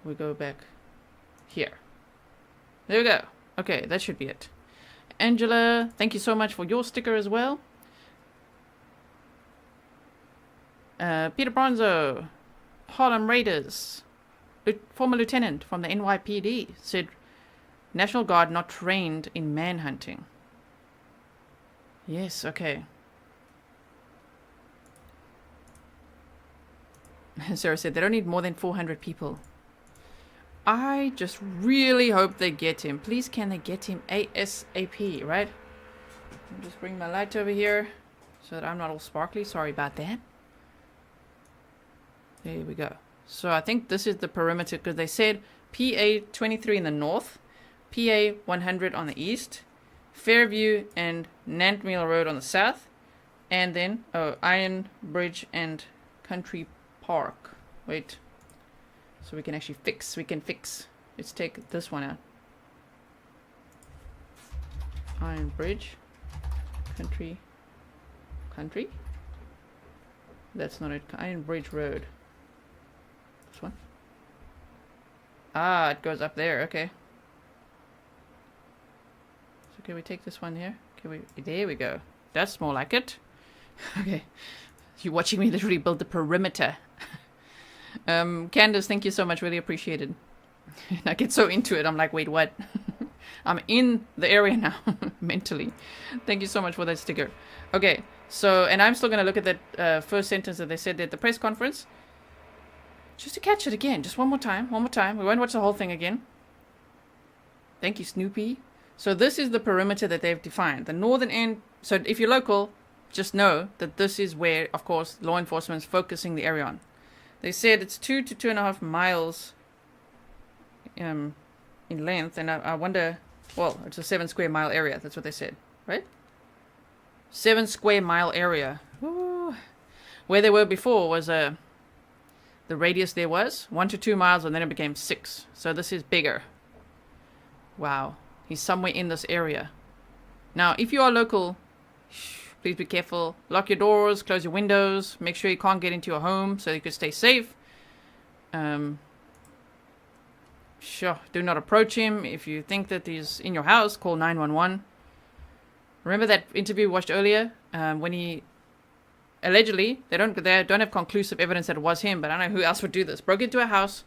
we go back here. There we go. Okay, that should be it. Angela, thank you so much for your sticker as well. Peter Bronzo, Harlem Raiders, former lieutenant from the NYPD, said National Guard not trained in manhunting. Yes, okay. Sarah said they don't need more than 400 people. I just really hope they get him. Please, can they get him ASAP, right? I'll just bring my light over here so that I'm not all sparkly. Sorry about that. There we go. So I think this is the perimeter because they said PA 23 in the north, PA 100 on the east, Fairview and Nantmeal Road on the south, and then Iron Bridge and Country Park. Wait. So we can actually fix. We can fix. Let's take this one out. Iron Bridge. Country. That's not it. Iron Bridge Road. This one. Ah, it goes up there. Okay. So can we take this one here? Can we? There we go. That's more like it. Okay. You're watching me literally build the perimeter. Candace, thank you so much. Really appreciate it. I get so into it. I'm like, wait, what? I'm in the area now, mentally. Thank you so much for that sticker. Okay, so, and I'm still going to look at that first sentence that they said at the press conference. Just to catch it again. Just one more time. We won't watch the whole thing again. Thank you, Snoopy. So this is the perimeter that they've defined. The northern end. So if you're local, just know that this is where, of course, law enforcement is focusing the area on. They said it's 2 to 2.5 miles in length, and I wonder, well, it's a 7 square mile area. That's what they said, right? 7 square mile area. Ooh. Where they were before was the radius there was 1 to 2 miles, and then it became 6. So this is bigger. Wow, he's somewhere in this area. Now, if you are local, please be careful. Lock your doors, close your windows, make sure you can't get into your home so you can stay safe. Sure, do not approach him. If you think that he's in your house, call 911. Remember that interview we watched earlier when he allegedly, they don't have conclusive evidence that it was him, but I don't know who else would do this. Broke into a house.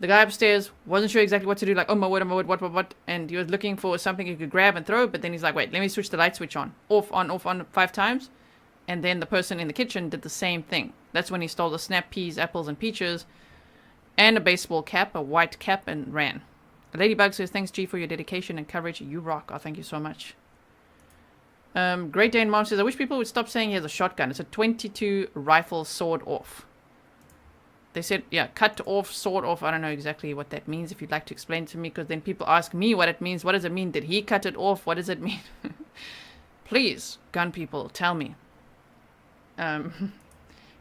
The guy upstairs wasn't sure exactly what to do, like, oh my word, what, and he was looking for something he could grab and throw, but then he's like, wait, let me switch the light switch on. Off, on 5 times. And then the person in the kitchen did the same thing. That's when he stole the snap peas, apples, and peaches, and a baseball cap, a white cap, and ran. Ladybug says, thanks, G, for your dedication and coverage. You rock. Oh, thank you so much. Great Dane Mom says, I wish people would stop saying he has a shotgun. It's a 22 rifle sawed off. They said, yeah, cut off, sawed off. I don't know exactly what that means. If you'd like to explain to me, because then people ask me what it means. What does it mean? Did he cut it off? What does it mean? Please, gun people, tell me.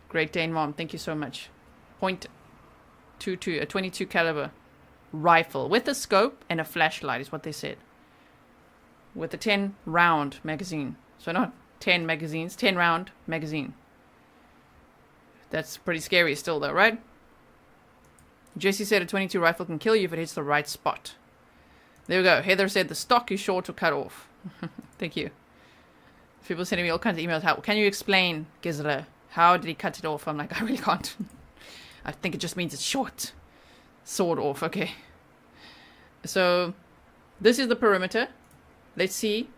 Great Dane Mom, thank you so much. .22, a 22 caliber rifle with a scope and a flashlight is what they said. With a 10 round magazine. So not 10 magazines, 10 round magazine. That's pretty scary still though, right? Jesse said a 22 rifle can kill you if it hits the right spot. There we go. Heather said the stock is short to cut off. Thank you. People sending me all kinds of emails. How can you explain, Gisela? How did he cut it off? I'm like, I really can't. I think it just means it's short. Sawed off, okay. So, this is the perimeter. Let's see.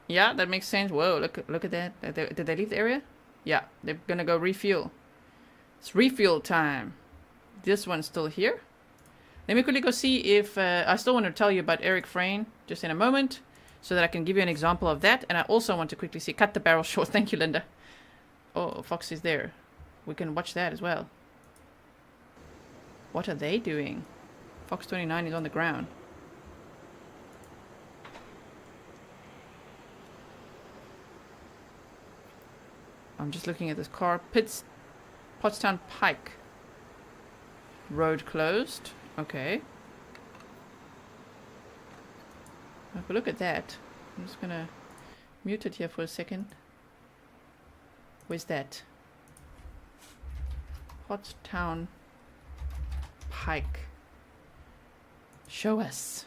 Yeah, that makes sense. Whoa, look at that. Did they leave the area? Yeah, they're gonna go refuel. It's refuel time. This one's still here. Let me quickly go see if... I still want to tell you about Eric Frein just in a moment, so that I can give you an example of that. And I also want to quickly see... Cut the barrel short. Thank you, Linda. Oh, Fox is there. We can watch that as well. What are they doing? Fox 29 is on the ground. I'm just looking at this car. Pottstown Pike. Road closed. Okay. Have a look at that. I'm just gonna mute it here for a second. Where's that? Pottstown Pike. Show us.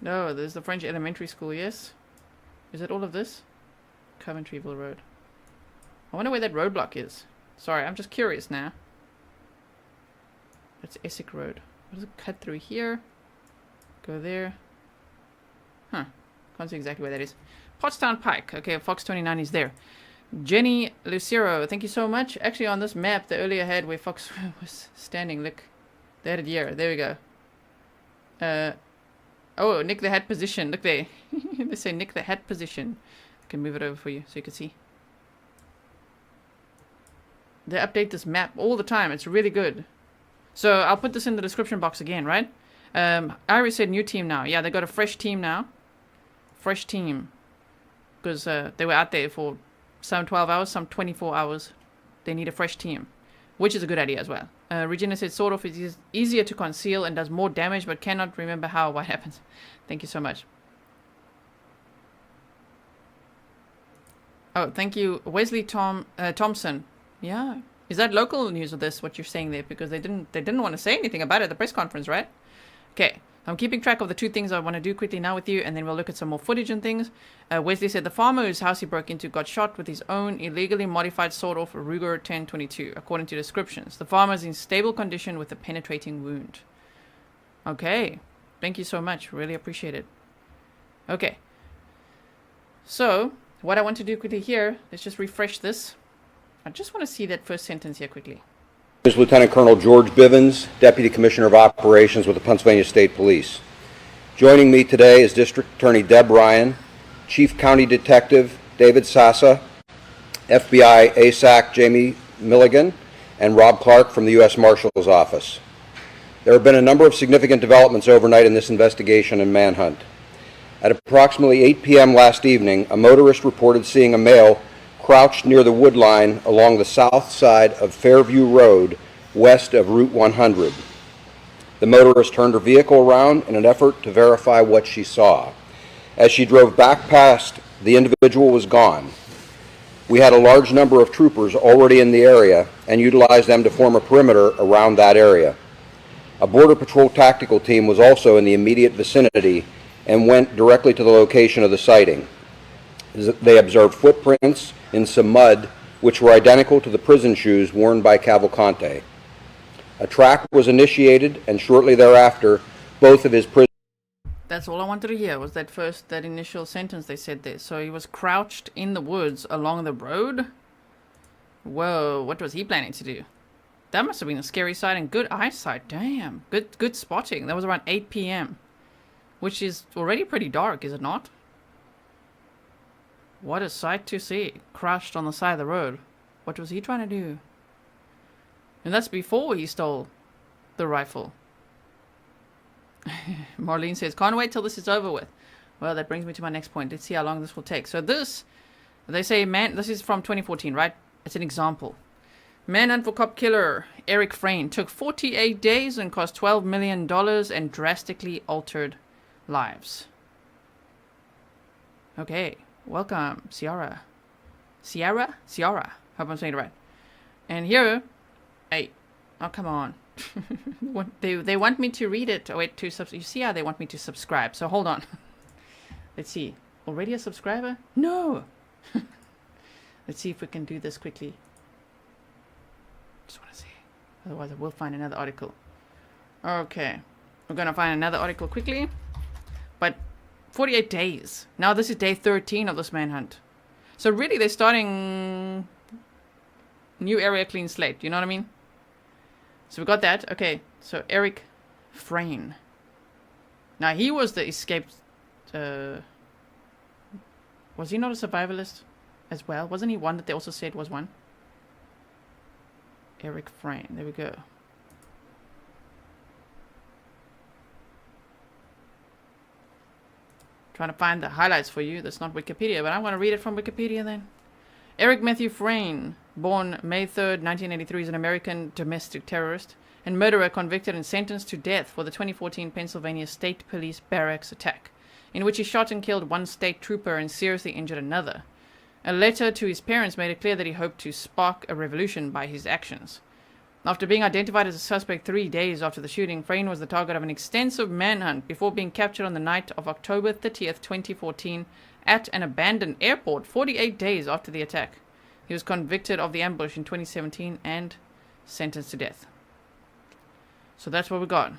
No, there's the French elementary school, yes? Is it all of this? Coventryville Road. I wonder where that roadblock is. Sorry, I'm just curious now. That's Essex Road. What does it cut through here? Go there. Huh. Can't see exactly where that is. Pottstown Pike. Okay, Fox 29 is there. Jenny Lucero, thank you so much. Actually, on this map, the earlier had where Fox was standing, look. They had it here. There we go. Oh, Nick the Hat position. Look there. They say Nick the Hat position. I can move it over for you so you can see. They update this map all the time. It's really good. So I'll put this in the description box again, right? Iris said new team now. Yeah, they got a fresh team now. Fresh team. Because they were out there for some 12 hours, some 24 hours. They need a fresh team. Which is a good idea as well. Regina said sort of is easier to conceal and does more damage, but cannot remember how or what happens. Thank you so much. Oh, thank you, Wesley Thompson. Yeah, is that local news of this? What you're saying there? Because they didn't want to say anything about it at the press conference, right? Okay, I'm keeping track of the two things I want to do quickly now with you, and then we'll look at some more footage and things. Wesley said the farmer whose house he broke into got shot with his own illegally modified sawed-off Ruger 1022, according to descriptions. The farmer is in stable condition with a penetrating wound. Okay, thank you so much. Really appreciate it. Okay, so what I want to do quickly here, let's just refresh this. I just want to see that first sentence here quickly. Is Lieutenant Colonel George Bivens, Deputy Commissioner of Operations with the Pennsylvania State Police. Joining me today is District Attorney Deb Ryan, Chief County Detective David Sassa, FBI ASAC Jamie Milligan, and Rob Clark from the U.S. Marshals Office. There have been a number of significant developments overnight in this investigation and manhunt. At approximately 8 p.m. last evening, a motorist reported seeing a male crouched near the wood line along the south side of Fairview Road, west of Route 100. The motorist turned her vehicle around in an effort to verify what she saw. As she drove back past, the individual was gone. We had a large number of troopers already in the area and utilized them to form a perimeter around that area. A Border Patrol tactical team was also in the immediate vicinity and went directly to the location of the sighting. They observed footprints in some mud which were identical to the prison shoes worn by Cavalcante. A track was initiated, and shortly thereafter, both of his prison... That's all I wanted to hear, was that initial sentence they said there. So he was crouched in the woods along the road? Whoa, what was he planning to do? That must have been a scary sight and good eyesight. Damn, good spotting. That was around 8 p.m., which is already pretty dark, is it not? What a sight to see. Crouched on the side of the road. What was he trying to do? And that's before he stole the rifle. Marlene says, can't wait till this is over with. Well, that brings me to my next point. Let's see how long this will take. So this, they say, this is from 2014, right? It's an example. Manhunt for cop killer Eric Frein took 48 days and cost $12 million and drastically altered lives. Okay, welcome, Ciara. Ciara? Hope I'm saying it right. And here, hey, oh come on. They want me to read it. Oh wait, you see how they want me to subscribe. So hold on. Let's see. Already a subscriber? No. Let's see if we can do this quickly. Just want to see. Otherwise I will find another article. Okay. We're going to find another article quickly. But 48 days. Now this is day 13 of this manhunt. So really they're starting new area, clean slate. You know what I mean? So we got that. Okay. So Eric Frein. Now he was the escaped... was he not a survivalist as well? Wasn't he one that they also said was one? Eric Frein. There we go. Trying to find the highlights for you. That's not Wikipedia, but I'm going to read it from Wikipedia then. Eric Matthew Frein, born May 3rd, 1983, is an American domestic terrorist and murderer convicted and sentenced to death for the 2014 Pennsylvania State Police barracks attack, in which he shot and killed one state trooper and seriously injured another. A letter to his parents made it clear that he hoped to spark a revolution by his actions. After being identified as a suspect 3 days after the shooting, Frein was the target of an extensive manhunt before being captured on the night of October 30th, 2014 at an abandoned airport 48 days after the attack. He was convicted of the ambush in 2017 and sentenced to death. So that's what we got.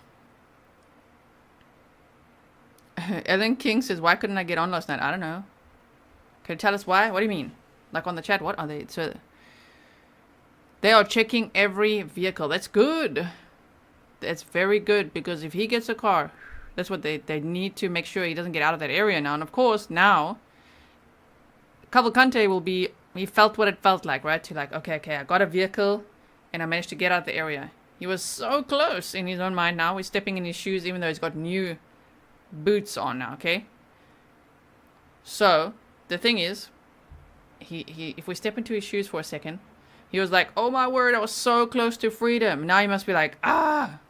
Ellen King says, why couldn't I get on last night? I don't know. Can you tell us why? What do you mean? Like on the chat, what are they? So they are checking every vehicle. That's good. That's very good, because if he gets a car, that's what they need to make sure he doesn't get out of that area now. And of course, now, Cavalcante will be, he felt what it felt like, right? To like, okay, I got a vehicle and I managed to get out of the area. He was so close in his own mind. Now he's stepping in his shoes, even though he's got new boots on now, okay? So the thing is, he if we step into his shoes for a second, he was like, oh my word, I was so close to freedom. Now he must be like,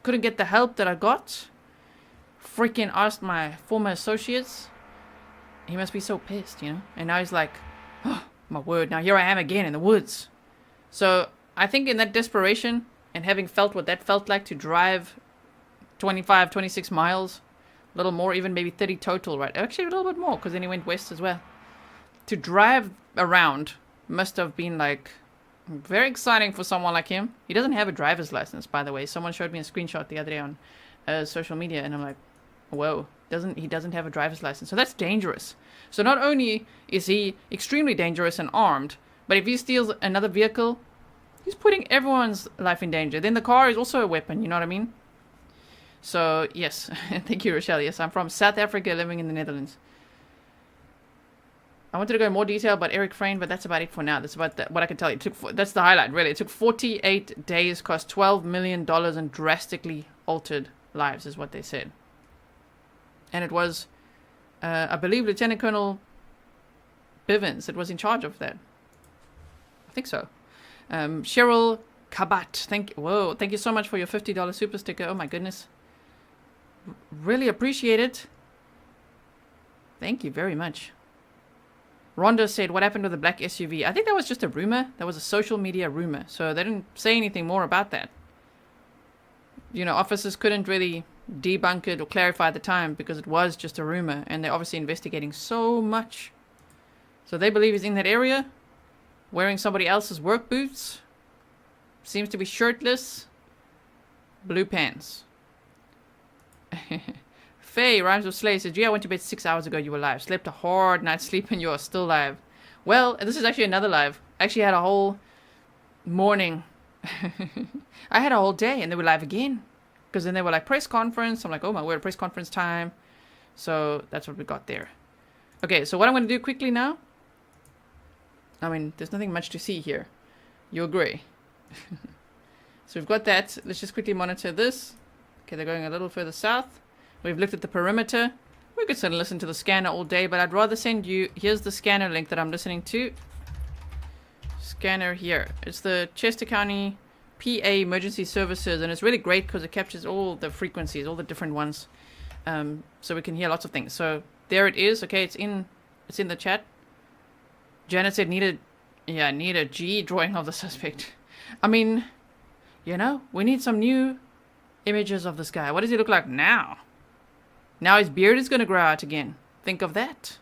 couldn't get the help that I got. Freaking asked my former associates. He must be so pissed, you know? And now he's like, oh my word, now here I am again in the woods. So I think in that desperation and having felt what that felt like to drive 25, 26 miles, a little more, even maybe 30 total, right? Actually a little bit more, because then he went west as well. To drive around must have been like very exciting for someone like him. He doesn't have a driver's license, by the way. Someone showed me a screenshot the other day on social media, and I'm like, whoa, he doesn't have a driver's license. So that's dangerous. So not only is he extremely dangerous and armed, but if he steals another vehicle, he's putting everyone's life in danger. Then the car is also a weapon, you know what I mean? So yes, thank you, Rochelle. Yes, I'm from South Africa, living in the Netherlands. I wanted to go in more detail about Eric Frein, but that's about it for now. That's about what I can tell you. That's the highlight, really. It took 48 days, cost $12 million, and drastically altered lives, is what they said. And it was, I believe, Lieutenant Colonel Bivens that was in charge of that. I think so. Cheryl Kabat, thank you so much for your $50 super sticker. Oh my goodness. Really appreciate it. Thank you very much. Rhonda said, what happened with the black SUV? I think that was just a rumor. That was a social media rumor. So they didn't say anything more about that. You know, officers couldn't really debunk it or clarify at the time because it was just a rumor. And they're obviously investigating so much. So they believe he's in that area, wearing somebody else's work boots. Seems to be shirtless. Blue pants. Faye, Rhymes with Slay, says, gee, I went to bed 6 hours ago, you were live. Slept a hard night's sleep and you are still live. Well, this is actually another live. I actually had a whole morning. I had a whole day and they were live again. Because then they were like, press conference. I'm like, oh my word, press conference time. So that's what we got there. Okay, so what I'm going to do quickly now. I mean, there's nothing much to see here. You agree? So we've got that. Let's just quickly monitor this. Okay, they're going a little further south. We've looked at the perimeter. We could sort of listen to the scanner all day, but I'd rather send you... Here's the scanner link that I'm listening to. Scanner here. It's the Chester County PA Emergency Services, and it's really great because it captures all the frequencies, all the different ones. So we can hear lots of things. So there it is. Okay, it's in the chat. Janet said need a G drawing of the suspect. I mean, you know, we need some new images of this guy. What does he look like now? Now his beard is going to grow out again. Think of that.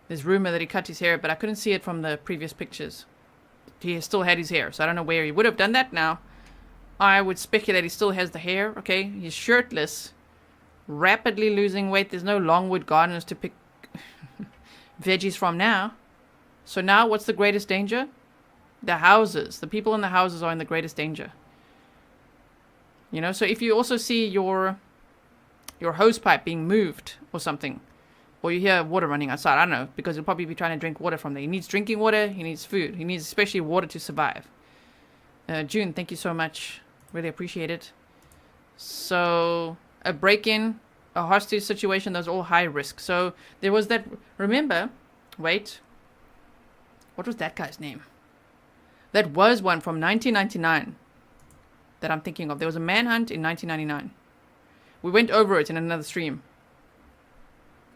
There's rumor that he cut his hair, but I couldn't see it from the previous pictures. He still had his hair, so I don't know where he would have done that now. I would speculate he still has the hair. Okay, he's shirtless. Rapidly losing weight. There's no Longwood Gardens to pick veggies from now. So now what's the greatest danger? The houses. The people in the houses are in the greatest danger. You know, so if you also see your hose pipe being moved or something, or you hear water running outside, I don't know, because he'll probably be trying to drink water from there. He needs drinking water, he needs food, he needs especially water to survive. June, thank you so much. Really appreciate it. So, a break-in, a hostage situation, those are all high risk. So, there was that, remember, wait, what was that guy's name? That was one from 1999 that I'm thinking of. There was a manhunt in 1999. We went over it in another stream.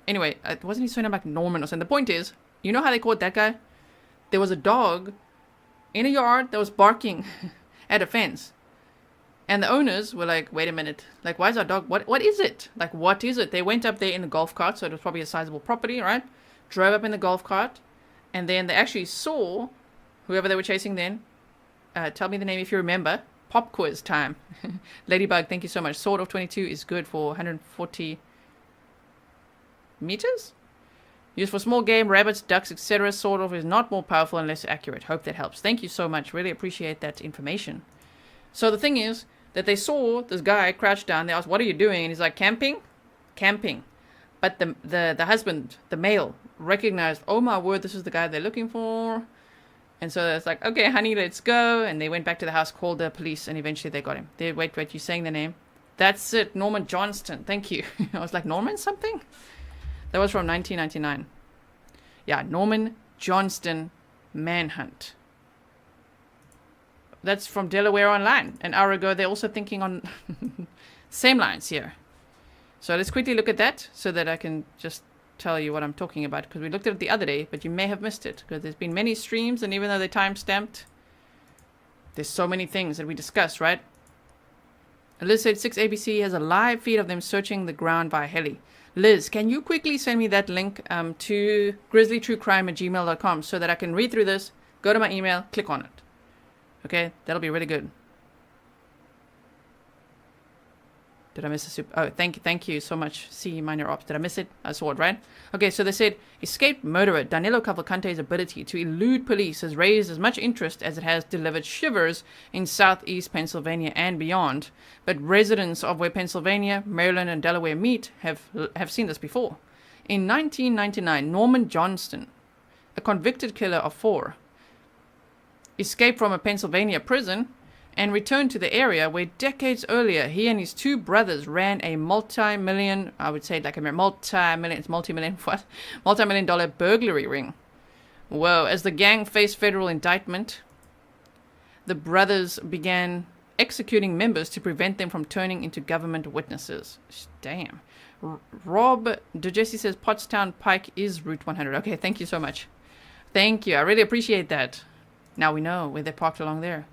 Anyway, wasn't he surname like Norman or something? The point is, you know how they caught that guy? There was a dog in a yard that was barking at a fence. And the owners were like, wait a minute. Like, why is our dog? What is it? Like, what is it? They went up there in the golf cart, so it was probably a sizable property, right? Drove up in the golf cart. And then they actually saw whoever they were chasing then. Tell me the name if you remember. Pop quiz time. Ladybug, thank you so much. Sword of 22 is good for 140 meters. Used for small game, rabbits, ducks, etc. Sword of is not more powerful and less accurate. Hope that helps. Thank you so much. Really appreciate that information. So the thing is that they saw this guy crouched down. They asked, what are you doing? And he's like, camping? Camping. But the husband, the male, recognized, oh my word, this is the guy they're looking for. And so it's like, okay, honey, let's go. And they went back to the house, called the police, and eventually they got him. Wait, you're saying the name? That's it, Norman Johnston. Thank you. I was like, Norman something? That was from 1999. Yeah, Norman Johnston Manhunt. That's from Delaware Online. An hour ago, they're also thinking on same lines here. So let's quickly look at that so that I can just tell you what I'm talking about, because we looked at it the other day, but you may have missed it because there's been many streams, and even though they're time stamped, there's so many things that we discussed, right? Liz said 6ABC has a live feed of them searching the ground by heli. Liz, can you quickly send me that link to grizzlytruecrime@gmail.com so that I can read through this, go to my email, click on it. Okay, that'll be really good. Did I miss a super? Oh, thank you so much. C minor ops. Did I miss it? I saw it, right? Okay, so they said escaped murderer Danelo Cavalcante's ability to elude police has raised as much interest as it has delivered shivers in southeast Pennsylvania and beyond. But residents of where Pennsylvania, Maryland, and Delaware meet have seen this before. In 1999, Norman Johnston, a convicted killer of 4, escaped from a Pennsylvania prison and returned to the area where decades earlier he and his 2 brothers ran a multi-million dollar burglary ring. Whoa, as the gang faced federal indictment, the brothers began executing members to prevent them from turning into government witnesses. Damn. Rob DeJesse says Pottstown Pike is Route 100. Okay, thank you so much. Thank you. I really appreciate that. Now we know where they parked along there.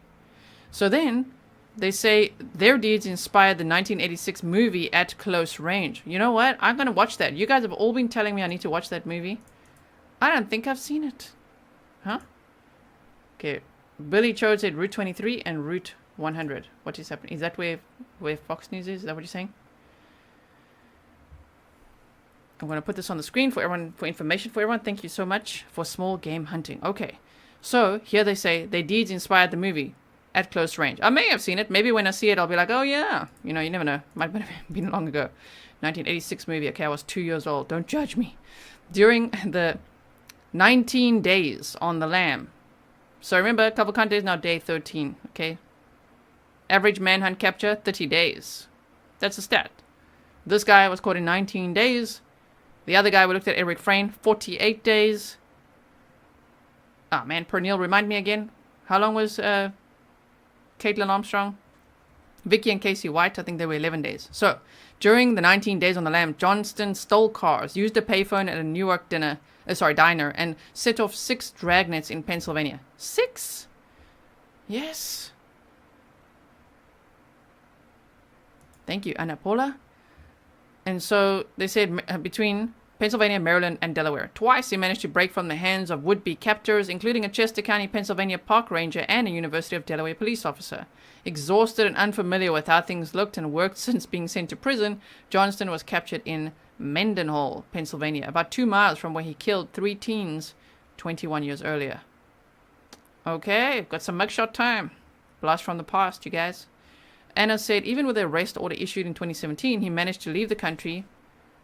So then they say their deeds inspired the 1986 movie At Close Range. You know what? I'm going to watch that. You guys have all been telling me I need to watch that movie. I don't think I've seen it. Huh? Okay. Billy Cho said Route 23 and Route 100. What is happening? Is that where Fox News is? Is that what you're saying? I'm going to put this on the screen for everyone, for information for everyone. Thank you so much for small game hunting. Okay. So here they say their deeds inspired the movie At Close Range. I may have seen it. Maybe when I see it, I'll be like, oh yeah. You know, you never know. Might have been long ago. 1986 movie. Okay, I was 2 years old. Don't judge me. During the 19 days on the lam. So remember, Cavalcante is now day 13. Okay. Average manhunt capture, 30 days. That's a stat. This guy was caught in 19 days. The other guy we looked at, Eric Frein, 48 days. Ah, man, Pernille, remind me again. How long was Caitlin Armstrong? Vicky and Casey White, I think they were 11 days. So, during the 19 days on the lam, Johnston stole cars, used a payphone at a Newark diner, and set off 6 dragnets in Pennsylvania. 6? Yes. Thank you, Anna Paula. And so they said between Pennsylvania, Maryland, and Delaware. Twice he managed to break from the hands of would-be captors, including a Chester County, Pennsylvania park ranger and a University of Delaware police officer. Exhausted and unfamiliar with how things looked and worked since being sent to prison, Johnston was captured in Mendenhall, Pennsylvania, about 2 miles from where he killed 3 teens 21 years earlier. Okay, got some mugshot time. Blast from the past, you guys. Anna said even with the arrest order issued in 2017, he managed to leave the country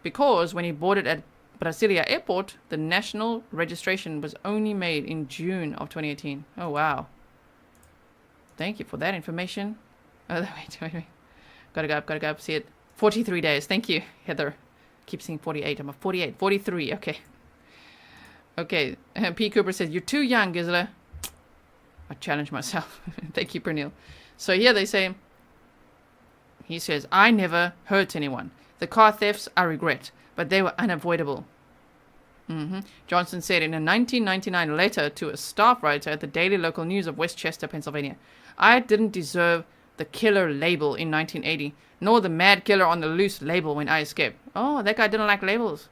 because when he boarded at Brasilia Airport, the national registration was only made in June of 2018. Oh, wow. Thank you for that information. Oh, wait. Gotta go up, see it. 43 days. Thank you, Heather. Keep saying 48. I'm a 48. 43. Okay. Okay. P. Cooper says, you're too young, Gisela. I challenge myself. Thank you, Pernille. So here they say, he says, I never hurt anyone. The car thefts I regret, but they were unavoidable. Johnston said in a 1999 letter to a staff writer at the Daily Local News of Westchester, Pennsylvania, I didn't deserve the killer label in 1980, nor the mad killer on the loose label when I escaped. Oh, that guy didn't like labels.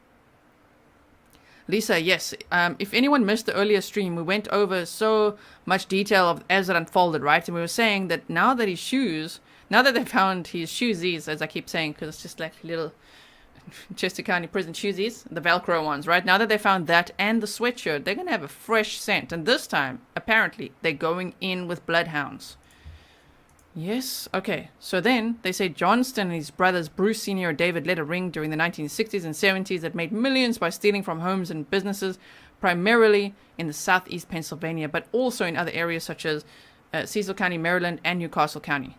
Lisa, yes. If anyone missed the earlier stream, we went over so much detail as it unfolded, right? And we were saying that now that they found his shoesies, as I keep saying, because it's just like little Chester County prison shoesies, the Velcro ones, right? Now that they found that and the sweatshirt, they're going to have a fresh scent. And this time, apparently, they're going in with bloodhounds. Yes, okay. So then, they say Johnston and his brothers Bruce Sr. and David led a ring during the 1960s and 70s that made millions by stealing from homes and businesses, primarily in the southeast Pennsylvania, but also in other areas such as Cecil County, Maryland, and Newcastle County.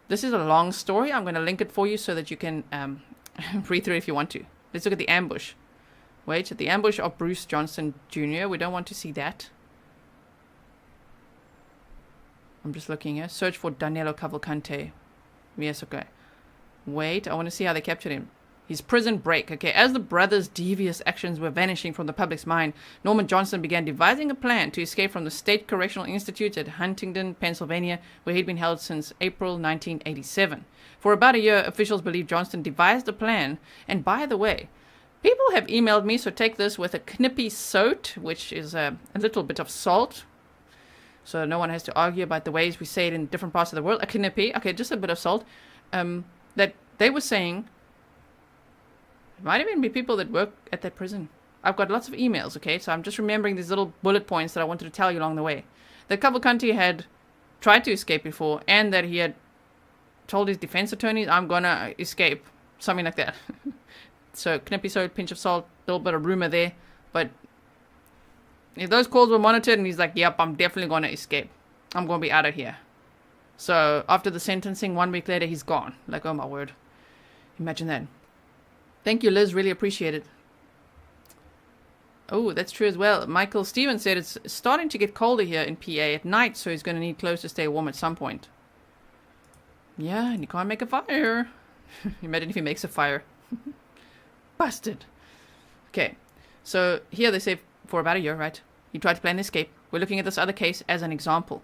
This is a long story. I'm going to link it for you so that you can read through it if you want to. Let's look at the ambush. Wait, at the ambush of Bruce Johnston Jr. We don't want to see that. I'm just looking here. Search for Danelo Cavalcante. Yes, okay. Wait, I want to see how they captured him. His prison break. Okay, as the brothers' devious actions were vanishing from the public's mind, Norman Johnston began devising a plan to escape from the State Correctional Institute at Huntingdon, Pennsylvania, where he'd been held since April 1987. For about a year, officials believe Johnston devised a plan. And by the way, people have emailed me, so take this with a knippy sote, which is a little bit of salt. So no one has to argue about the ways we say it in different parts of the world. A knippy, okay, just a bit of salt. That they were saying, it might even be people that work at that prison. I've got lots of emails, okay? So I'm just remembering these little bullet points that I wanted to tell you along the way. That Cavalcante had tried to escape before, and that he had told his defense attorneys, I'm gonna escape. Something like that. So, knippy salt, pinch of salt, a little bit of rumor there. But if those calls were monitored, and he's like, yep, I'm definitely gonna escape. I'm gonna be out of here. So, after the sentencing, 1 week later, he's gone. Like, oh my word. Imagine that. Thank you, Liz. Really appreciate it. Oh, that's true as well. Michael Stevens said it's starting to get colder here in PA at night, so he's going to need clothes to stay warm at some point. Yeah, and you can't make a fire. Imagine if he makes a fire. Busted. Okay, so here they say for about a year, right? He tried to plan an escape. We're looking at this other case as an example.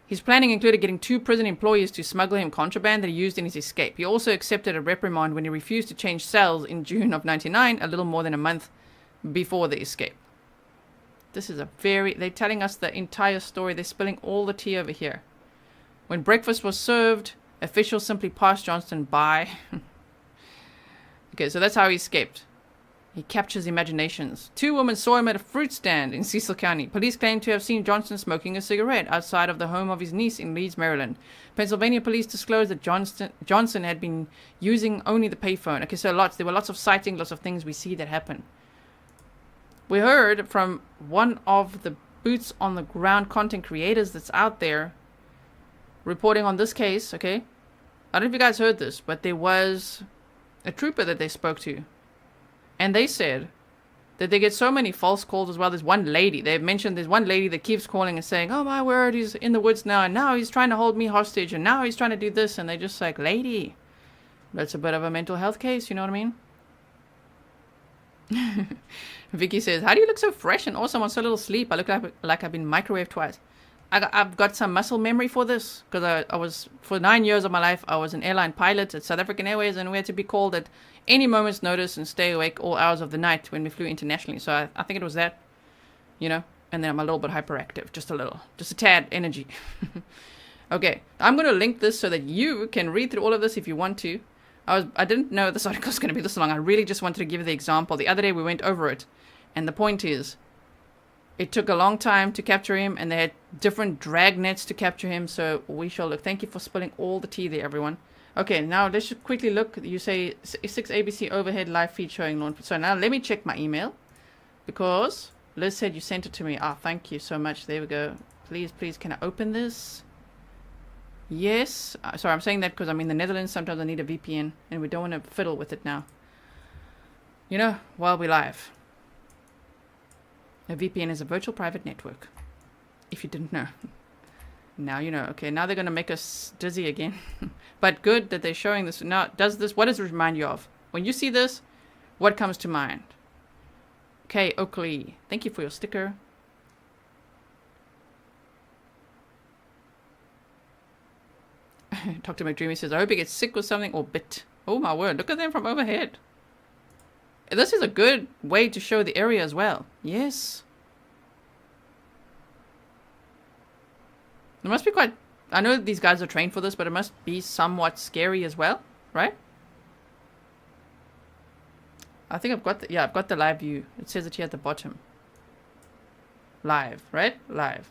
His planning included getting 2 prison employees to smuggle him contraband that he used in his escape. He also accepted a reprimand when he refused to change cells in June of 99, a little more than a month before the escape. This is they're telling us the entire story. They're spilling all the tea over here. When breakfast was served, officials simply passed Johnston by. Okay, so that's how he escaped. He captures imaginations. 2 women saw him at a fruit stand in Cecil County. Police claim to have seen Johnston smoking a cigarette outside of the home of his niece in Leeds, Maryland. Pennsylvania police disclosed that Johnson had been using only the payphone. Okay, so there were lots of sightings, lots of things we see that happen. We heard from one of the boots on the ground content creators that's out there reporting on this case, okay? I don't know if you guys heard this, but there was a trooper that they spoke to. And they said that they get so many false calls as well. There's one lady. They've mentioned there's one lady that keeps calling and saying, oh my word, he's in the woods now. And now he's trying to hold me hostage. And now he's trying to do this. And they're just like, lady, that's a bit of a mental health case. You know what I mean? Vicky says, how do you look so fresh and awesome on so little sleep? I look like I've been microwaved twice. I've got some muscle memory for this. Because I was, for 9 years of my life, I was an airline pilot at South African Airways. And we had to be called at any moment's notice and stay awake all hours of the night when we flew internationally. So I think it was that, you know. And then I'm a little bit hyperactive. Just a little. Just a tad energy. Okay. I'm going to link this so that you can read through all of this if you want to. I didn't know this article was going to be this long. I really just wanted to give you the example. The other day we went over it. And the point is, it took a long time to capture him. And they had different drag nets to capture him. So we shall look. Thank you for spilling all the tea there, everyone. Okay, now let's just quickly look. You say 6 ABC overhead live feed showing lawn. So now let me check my email. Because Liz said you sent it to me. Ah, thank you so much. There we go. Please, can I open this? Yes. Sorry, I'm saying that because I'm in the Netherlands. Sometimes I need a VPN. And we don't want to fiddle with it now. You know, while we're live. A VPN is a virtual private network. If you didn't know. Now you know. Okay, now they're going to make us dizzy again. But good that they're showing this. Now, what does this remind you of? When you see this, what comes to mind? Okay, Oakley. Thank you for your sticker. Dr. McDreamy says, I hope he gets sick with something or bit. Oh my word, look at them from overhead. This is a good way to show the area as well. Yes. It must be quite... I know these guys are trained for this, but it must be somewhat scary as well, right? I think I've got the... Yeah, I've got the live view. It says it here at the bottom. Live, right? Live.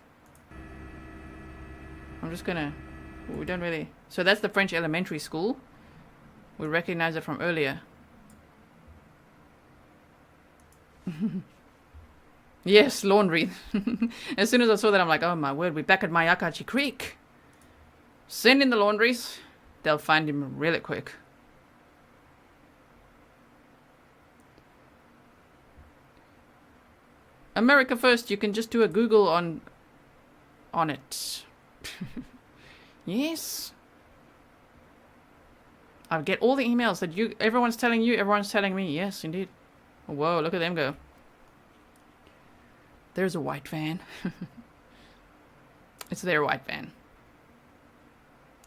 I'm just gonna... We don't really... So that's the French elementary school. We recognize it from earlier. Yes, laundry. As soon as I saw that, I'm like, oh my word, we're back at Mayakachi Creek. Send in the laundries. They'll find him really quick. America First, you can just do a Google on it. Yes. I get all the emails that everyone's telling you, everyone's telling me. Yes, indeed. Whoa, look at them go. There's a white van. It's their white van.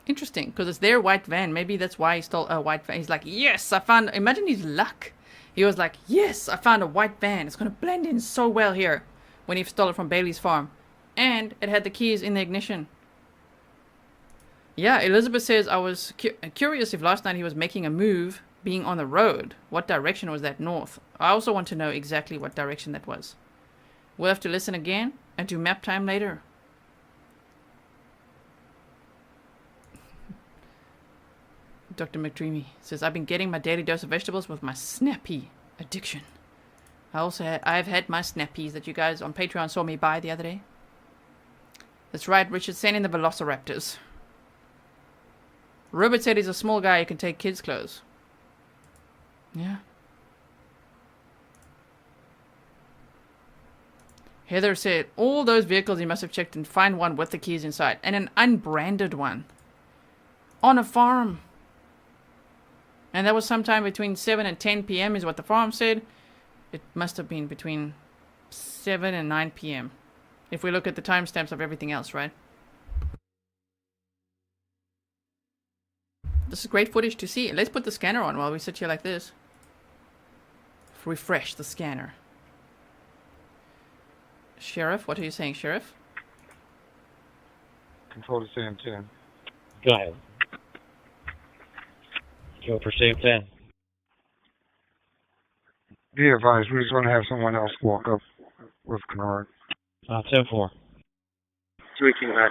Interesting, because it's their white van. Maybe that's why he stole a white van. He's like, yes, I found... Imagine his luck. He was like, yes, I found a white van. It's going to blend in so well here. When he stole it from Bailey's farm. And it had the keys in the ignition. Yeah, Elizabeth says, I was curious if last night he was making a move being on the road. What direction was that north? I also want to know exactly what direction that was. We'll have to listen again and do map time later. Dr. McDreamy says, I've been getting my daily dose of vegetables with my snappy addiction. I've had my snappies that you guys on Patreon saw me buy the other day. That's right, Richard, send in the velociraptors. Robert said he's a small guy who can take kids' clothes. Yeah. Heather said, all those vehicles you must have checked and find one with the keys inside. And an unbranded one. On a farm. And that was sometime between 7 and 10 p.m. is what the farm said. It must have been between 7 and 9 p.m. if we look at the timestamps of everything else, right? This is great footage to see. Let's put the scanner on while we sit here like this. Refresh the scanner. Sheriff, what are you saying, Sheriff? Control to Sam 10. Go ahead. Go for Sam 10. Be advised, we're just going to have someone else walk up with Kennard. 10-4. Tweaking that.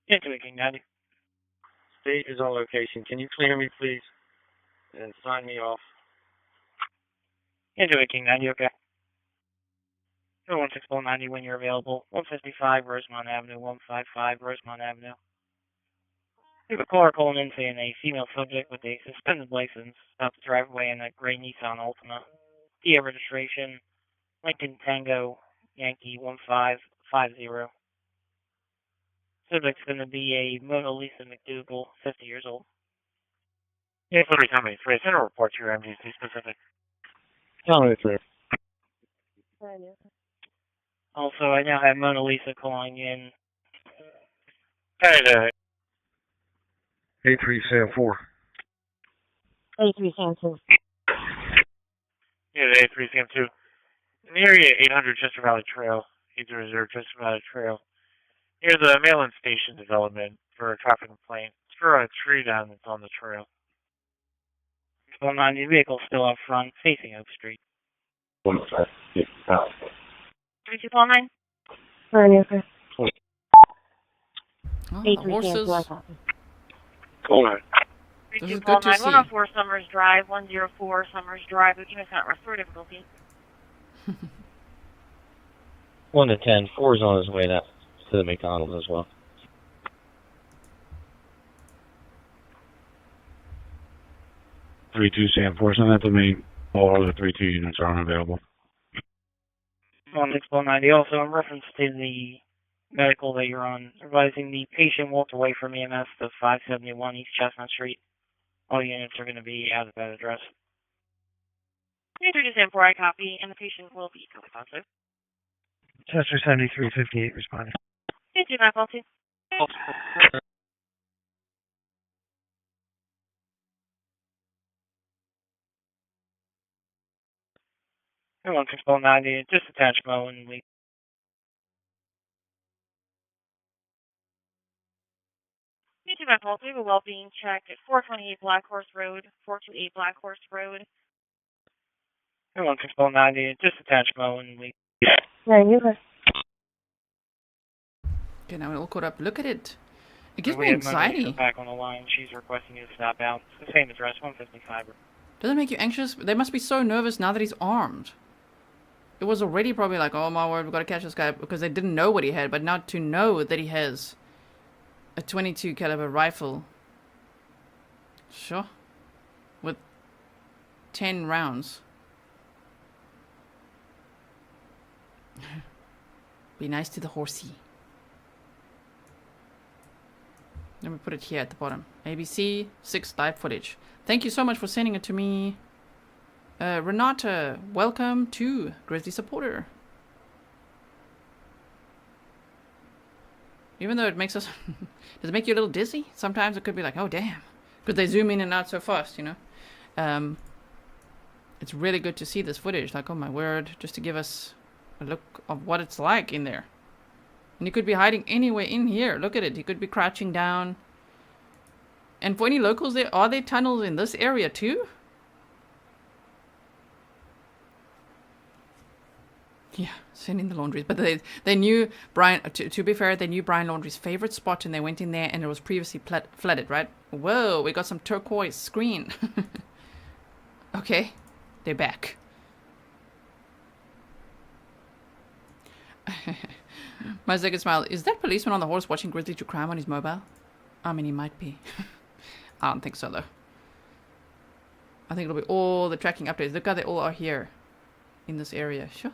Yeah, tweaking 90. Stage is on location. Can you clear me, please? And sign me off. Yeah, tweaking 90, okay. 01690 when you're available. 155 Rosemont Avenue, 155 Rosemont Avenue. We have a caller calling in saying a female subject with a suspended license stopped the driveway in a gray Nissan Altima. PA registration, Lincoln Tango Yankee 1550. Subject's going to be a Mona Lisa McDougal, 50 years old. Yeah, 373. Send a report to your MGC specific. Tell me, 3. Also, I now have Mona Lisa calling in. Canada. A3 Sam 4. A3 Sam 2. Yeah, the A3 Sam 2. In the area 800 Chester Valley Trail, 800 Chester Valley Trail, near the mail-in station development for a traffic complaint. It's for a tree down that's on the trail. 190 vehicle still up front, facing Oak Street. 3249? Oh, the horses. Hold on. This is good to see. 104 Summers Drive, 104 Summers Drive, Looking at restore difficulty. 1 to 10. 4 is on his way to the McDonald's as well. Three two Sam 4. So that to mean all other 3-2 units are unavailable. 16190. Also, in reference to the medical that you're on, advising the patient walked away from EMS to 571 East Chestnut Street. All units are going to be out of that address. 3 Sam 4, I copy, and the patient will be positive. Chester 7358 responding. 2 9 call 2. 16190, just attach Mo and we. You my call 2, well being checked at 428 Black Horse Road, 428 Black Horse Road. 16190, just attach Mo and we. Okay, now we're all caught up. Look at it. It gives me anxiety. Back on the line. She's requesting you to stop out. It's the same address, 155. Doesn't it make you anxious? They must be so nervous now that he's armed. It was already probably like, oh my word, we've got to catch this guy, because they didn't know what he had. But now to know that he has a 22 caliber rifle, sure, with 10 rounds. Be nice to the horsey. Let me put it here at the bottom. ABC 6 live footage. Thank you so much for sending it to me. Renata, welcome to Grizzly Supporter. Even though it makes us... does it make you a little dizzy? Sometimes it could be like, oh damn. Because they zoom in and out so fast, you know. It's really good to see this footage. Like, oh my word. Just to give us a look of what it's like in there. And he could be hiding anywhere in here. Look at it. He could be crouching down. And for any locals there, are there tunnels in this area too? Yeah, sending the laundries. But they knew Brian, to be fair, they knew Brian Laundrie's favorite spot, and they went in there, and it was previously flooded, right? Whoa, we got some turquoise screen. Okay, they're back. My second smile. Is that policeman on the horse watching Grizzly True Crime on his mobile? I mean, he might be. I don't think so, though. I think it'll be all the tracking updates. Look how they all are here in this area. Sure.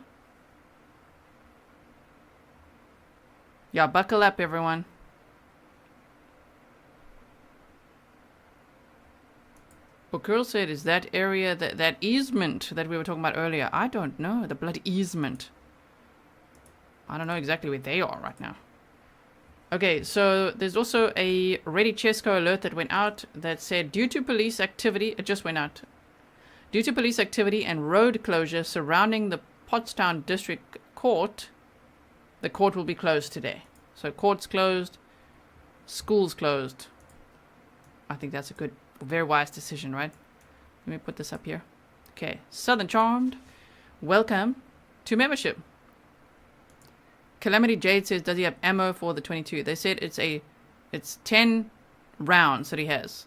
Yeah, buckle up, everyone. But Curl said, is that area, that easement that we were talking about earlier? I don't know. The bloody easement. I don't know exactly where they are right now. Okay, so there's also a Ready Chesco alert that went out that said, due to police activity, it just went out. Due to police activity and road closure surrounding the Pottstown District Court, the court will be closed today. So court's closed, school's closed. I think that's a good, very wise decision, right? Let me put this up here. Okay, Southern Charmed, welcome to membership. Calamity Jade says, does he have ammo for the 22? They said it's 10 rounds that he has.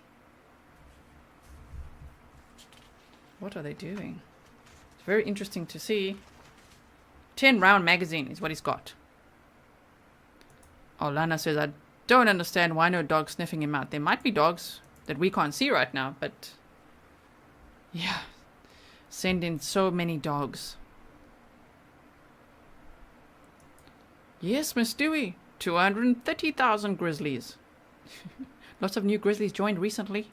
What are they doing? It's very interesting to see. 10 round magazine is what he's got. Oh, Lana says, I don't understand why no dog sniffing him out. There might be dogs that we can't see right now, but yeah, send in so many dogs. Yes, Miss Dewey, 230,000 Grizzlies. Lots of new Grizzlies joined recently.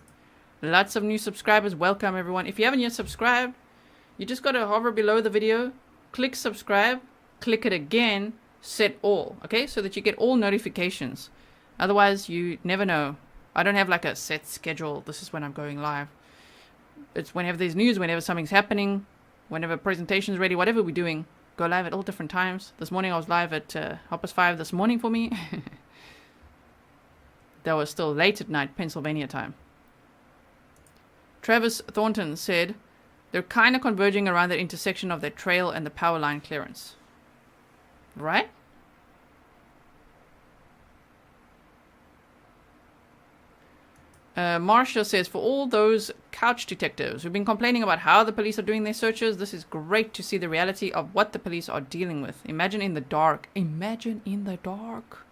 Lots of new subscribers. Welcome, everyone. If you haven't yet subscribed, you just got to hover below the video, click subscribe, click it again, set all, okay? So that you get all notifications. Otherwise, you never know. I don't have like a set schedule. This is when I'm going live. It's whenever there's news, whenever something's happening, whenever presentation's ready, whatever we're doing. Go live at all different times. This morning I was live at 5:30 this morning for me. That was still late at night, Pennsylvania time. Travis Thornton said, they're kind of converging around the intersection of the trail and the power line clearance. Right? Marcia says, for all those couch detectives who've been complaining about how the police are doing their searches, this is great to see the reality of what the police are dealing with. Imagine in the dark. Imagine in the dark.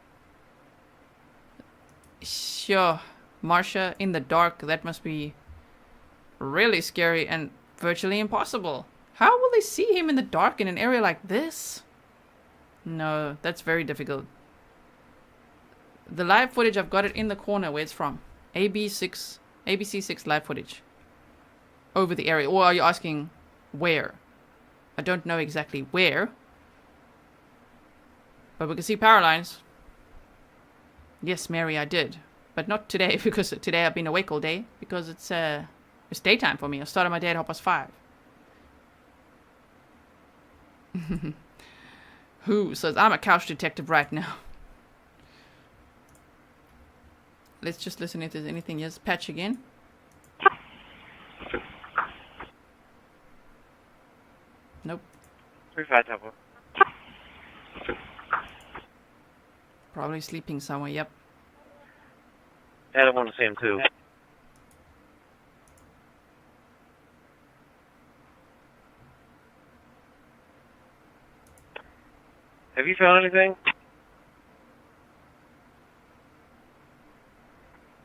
Sure, Marcia, in the dark, that must be really scary and virtually impossible. How will they see him in the dark in an area like this? No, that's very difficult. The live footage, I've got it in the corner where it's from. ABC6 live footage. Over the area. Or are you asking where? I don't know exactly where. But we can see power lines. Yes, Mary, I did. But not today, because today I've been awake all day. Because it's daytime for me. I started my day at 5:30. Who says, I'm a couch detective right now. Let's just listen if there's anything. Yes, patch again. Nope. 35 double. Probably sleeping somewhere, yep. I don't want to see him too. Have you found anything?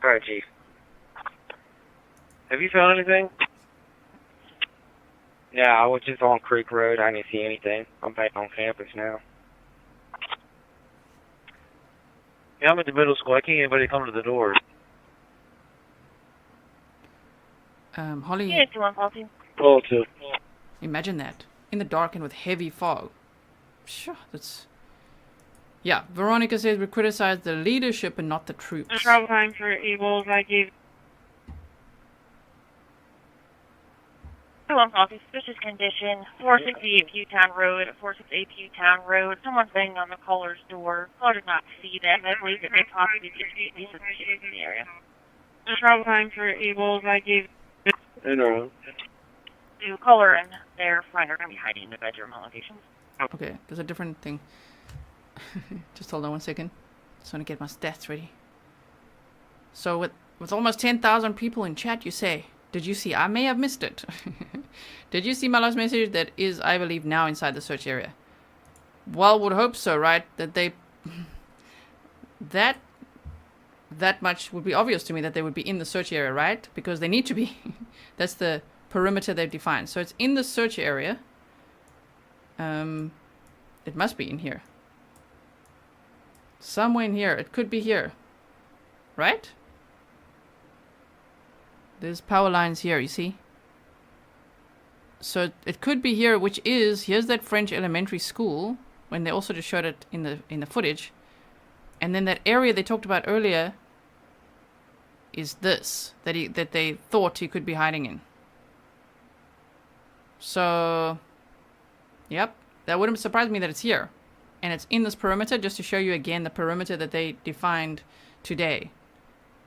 Alright, Chief. Have you found anything? Yeah, I was just on Creek Road. I didn't see anything. I'm back on campus now. Yeah, I'm at the middle school. I can't get anybody to come to the door. Holly. Yeah, 2-1-2. Oh, 2. Imagine that. In the dark and with heavy fog. Sure, that's... Yeah, Veronica says we criticize the leadership and not the troops. The travel time for Eagles, I gave... 2-1-2. Suspicious condition. 468 Pewtown Road, 468 Pewtown Road. Someone's banging on the caller's door. Caller did not see that. I believe that they possibly could be suspicious in the area. The travel time for Eagles, I gave... No. The caller and their friend are going to be hiding in the bedroom locations. Okay, there's a different thing. Just hold on 1 second. Just want to get my stats ready. So with almost 10,000 people in chat, you say, did you see? I may have missed it. Did you see my last message? That is, I believe, now inside the search area. Well, would hope so, right? That they... that much would be obvious to me that they would be in the search area, right? Because they need to be. That's the perimeter they've defined. So it's in the search area. It must be in here. Somewhere in here. It could be here. Right? There's power lines here, you see? So it could be here, which is, here's that French elementary school, when they also just showed it in the footage. And then that area they talked about earlier is this, that they thought he could be hiding in. So, yep, that wouldn't surprise me that it's here. And it's in this perimeter, just to show you again the perimeter that they defined today.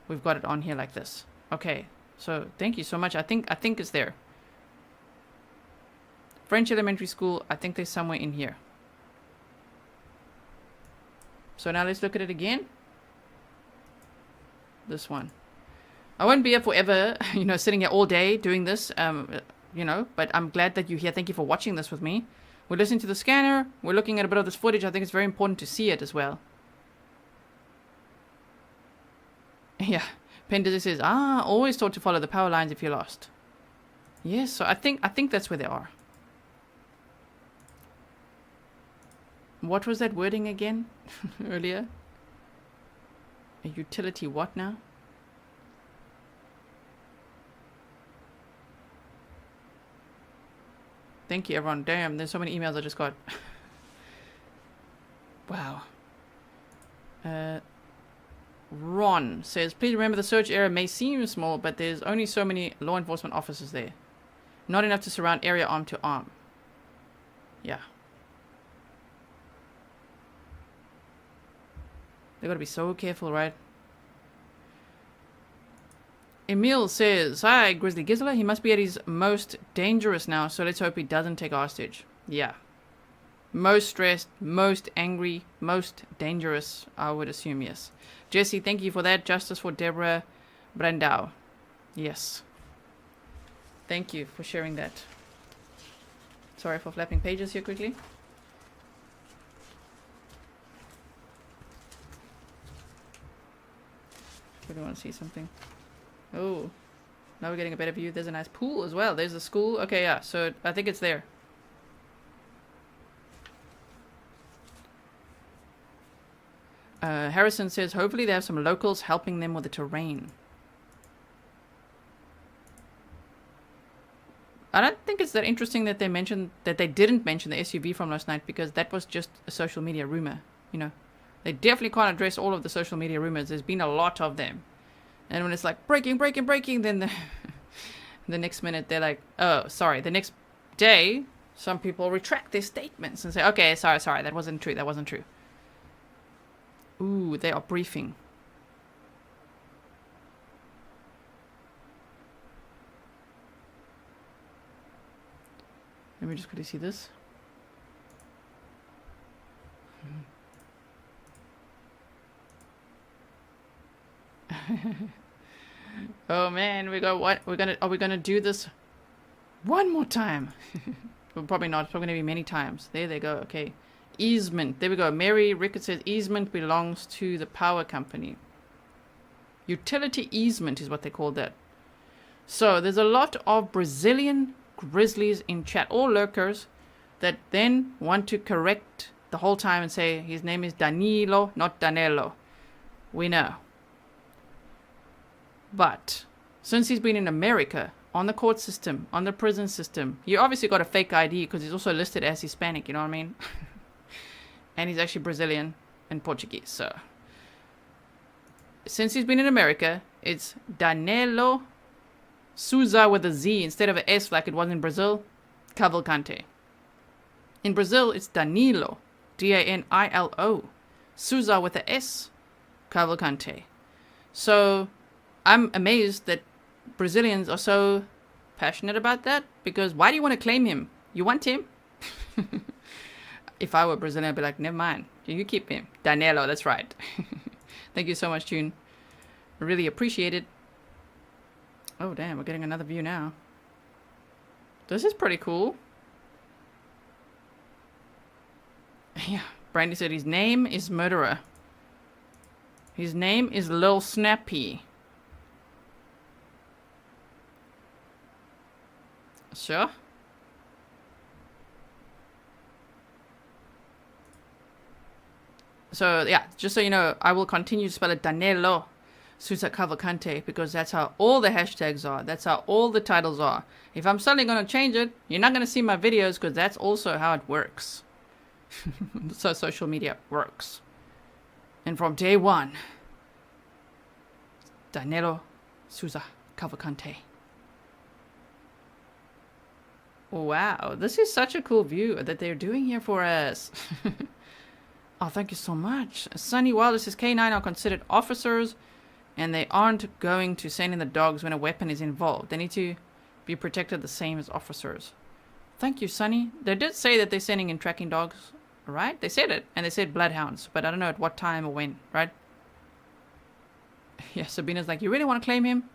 We've got it on here like this. Okay, so thank you so much. I think it's there. French elementary school, I think they're somewhere in here. So now let's look at it again. This one. I won't be here forever, you know, sitting here all day doing this, you know, but I'm glad that you're here. Thank you for watching this with me. We're listening to the scanner. We're looking at a bit of this footage. I think it's very important to see it as well. Yeah. Pendizer says, always taught to follow the power lines if you're lost. Yes, so I think that's where they are. What was that wording again earlier? A utility what now? Thank you, everyone. Damn, there's so many emails I just got. Wow. Ron says, please remember the search area may seem small, but there's only so many law enforcement officers there. Not enough to surround area arm to arm. Yeah. They gotta be so careful, right? Emil says, hi, Grizzly Gizzler. He must be at his most dangerous now, so let's hope he doesn't take hostage. Yeah. Most stressed, most angry, most dangerous, I would assume, yes. Jesse, thank you for that. Justice for Deborah Brandao. Yes. Thank you for sharing that. Sorry for flapping pages here quickly. Really want to see something. Oh, now we're getting a better view. There's a nice pool as well. There's a school. Okay, yeah, so I think it's there. Harrison says, hopefully they have some locals helping them with the terrain. I don't think it's that interesting that they didn't mention the SUV from last night, because that was just a social media rumor, you know. They definitely can't address all of the social media rumors. There's been a lot of them. And when it's like, breaking, then the next minute they're like, oh, sorry. The next day, some people retract their statements and say, okay, sorry, that wasn't true. Ooh, they are briefing. Let me just quickly see this. Oh man, are we gonna do this one more time? Well, probably not. It's probably gonna be many times. There they go. Okay. Easement. There we go. Mary Ricketts says easement belongs to the power company. Utility easement is what they call that. So there's a lot of Brazilian grizzlies in chat, all lurkers, that then want to correct the whole time and say his name is Danilo, not Danelo. We know. But since he's been in America, on the court system, on the prison system, you obviously got a fake ID because he's also listed as Hispanic, you know what I mean? And he's actually Brazilian and Portuguese, so. Since he's been in America, it's Danelo Souza with a Z instead of an S like it was in Brazil, Cavalcante. In Brazil, it's Danilo, D-A-N-I-L-O, Souza with a S, Cavalcante. So I'm amazed that Brazilians are so passionate about that, because why do you want to claim him? You want him? If I were Brazilian, I'd be like, never mind. You keep him. Danilo, that's right. Thank you so much, June. I really appreciate it. Oh, damn, we're getting another view now. This is pretty cool. Yeah, Brandy said his name is Murderer. His name is Lil Snappy. Sure. So, yeah, just so you know, I will continue to spell it Danelo. Sousa Cavalcante, because that's how all the hashtags are. That's how all the titles are. If I'm suddenly going to change it, you're not going to see my videos, because that's also how it works. So social media works. And from day one, Danelo Sousa Cavalcante. Wow, this is such a cool view that they're doing here for us. Oh, thank you so much. Sunny Wilder says K9 are considered officers, and they aren't going to send in the dogs when a weapon is involved. They need to be protected the same as officers. Thank you, Sunny. They did say that they're sending in tracking dogs, right? They said it, and they said bloodhounds, but I don't know at what time or when, right? Yeah, Sabina's like, you really want to claim him?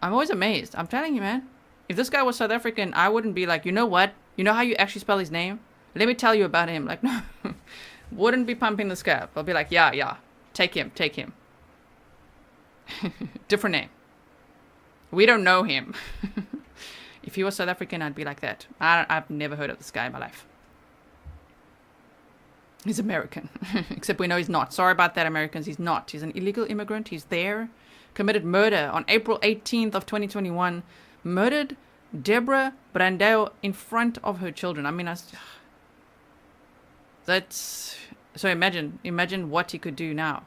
I'm always amazed. I'm telling you, man. If this guy was South African, I wouldn't be like, you know what? You know how you actually spell his name? Let me tell you about him. Like, no. Wouldn't be pumping this guy up. I'll be like, yeah. Take him. Different name. We don't know him. If he was South African, I'd be like that. I've never heard of this guy in my life. He's American. Except we know he's not. Sorry about that, Americans. He's not. He's an illegal immigrant. He's there. Committed murder on April 18th of 2021. Murdered Deborah Brandao in front of her children. I mean, that's... So imagine what he could do now.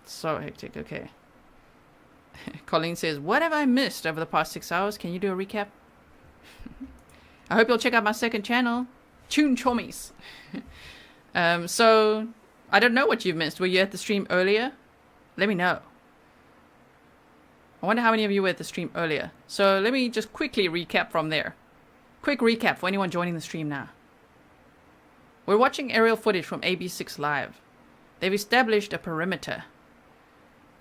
So hectic. Okay. Colleen says, what have I missed over the past 6 hours? Can you do a recap? I hope you'll check out my second channel, Tune Chommies. So, I don't know what you've missed. Were you at the stream earlier? Let me know. I wonder how many of you were at the stream earlier. So, let me just quickly recap from there. Quick recap for anyone joining the stream now. We're watching aerial footage from AB6 Live. They've established a perimeter.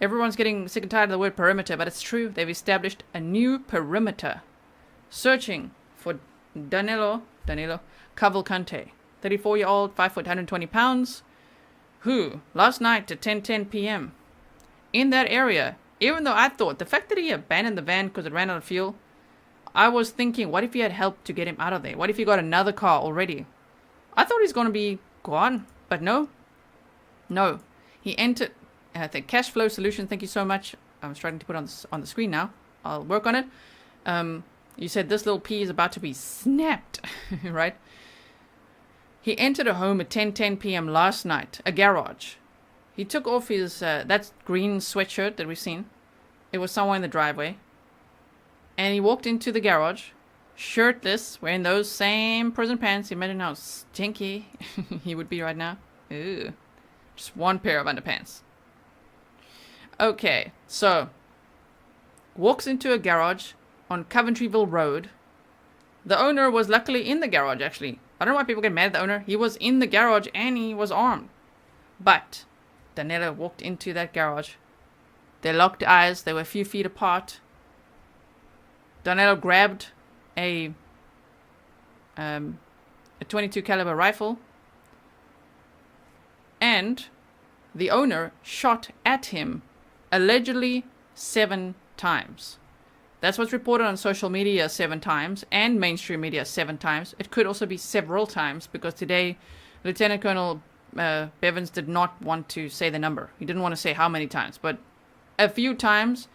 Everyone's getting sick and tired of the word perimeter, but it's true. They've established a new perimeter. Searching for Danelo Cavalcante, 34-year-old, 5 foot, 120 pounds, who, last night at 10:10 p.m., in that area, even though I thought the fact that he abandoned the van because it ran out of fuel, I was thinking, what if he had help to get him out of there? What if he got another car already? I thought he's going to be gone, but no. No. He entered the cash flow solution. Thank you so much. I'm starting to put on the screen now. I'll work on it. You said this little P is about to be snapped, right? He entered a home at 10:10 p.m. last night, a garage. He took off his, that green sweatshirt that we've seen. It was somewhere in the driveway. And he walked into the garage, shirtless, wearing those same prison pants. Imagine how stinky he would be right now. Ew. Just one pair of underpants. Okay, so walks into a garage on Coventryville Road. The owner was luckily in the garage, actually. I don't know why people get mad at the owner. He was in the garage and he was armed. But Danelo walked into that garage. They locked eyes. They were a few feet apart. Danelo grabbed a 22 caliber rifle, and the owner shot at him allegedly 7 times. That's what's reported on social media 7 times and mainstream media 7 times. It could also be several times because today Lieutenant Colonel Bevins did not want to say the number. He didn't want to say how many times, but a few times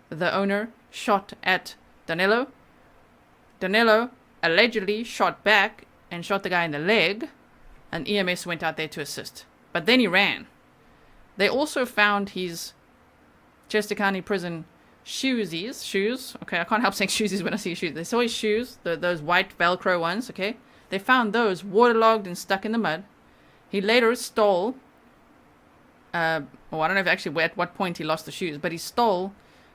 the owner shot at Danelo. Danelo allegedly shot back and shot the guy in the leg, and EMS went out there to assist. But then he ran. They also found his Chester County Prison shoes. Okay, I can't help saying shoesies when I see shoes. They saw his shoes, those white Velcro ones, okay? They found those waterlogged and stuck in the mud. He later stole, I don't know if actually at what point he lost the shoes, but he stole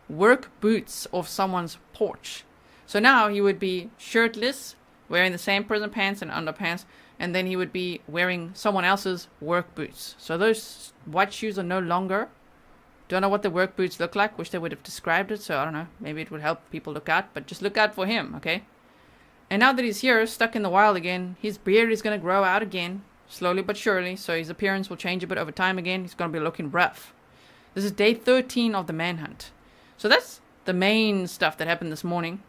work boots off someone's porch. So now he would be shirtless, wearing the same prison pants and underpants, and then he would be wearing someone else's work boots. So those white shoes are no longer. Don't know what the work boots look like. Wish they would have described it. So I don't know. Maybe it would help people look out. But just look out for him, okay? And now that he's here, stuck in the wild again, his beard is going to grow out again. Slowly but surely. So his appearance will change a bit over time again. He's going to be looking rough. This is day 13 of the manhunt. So that's the main stuff that happened this morning.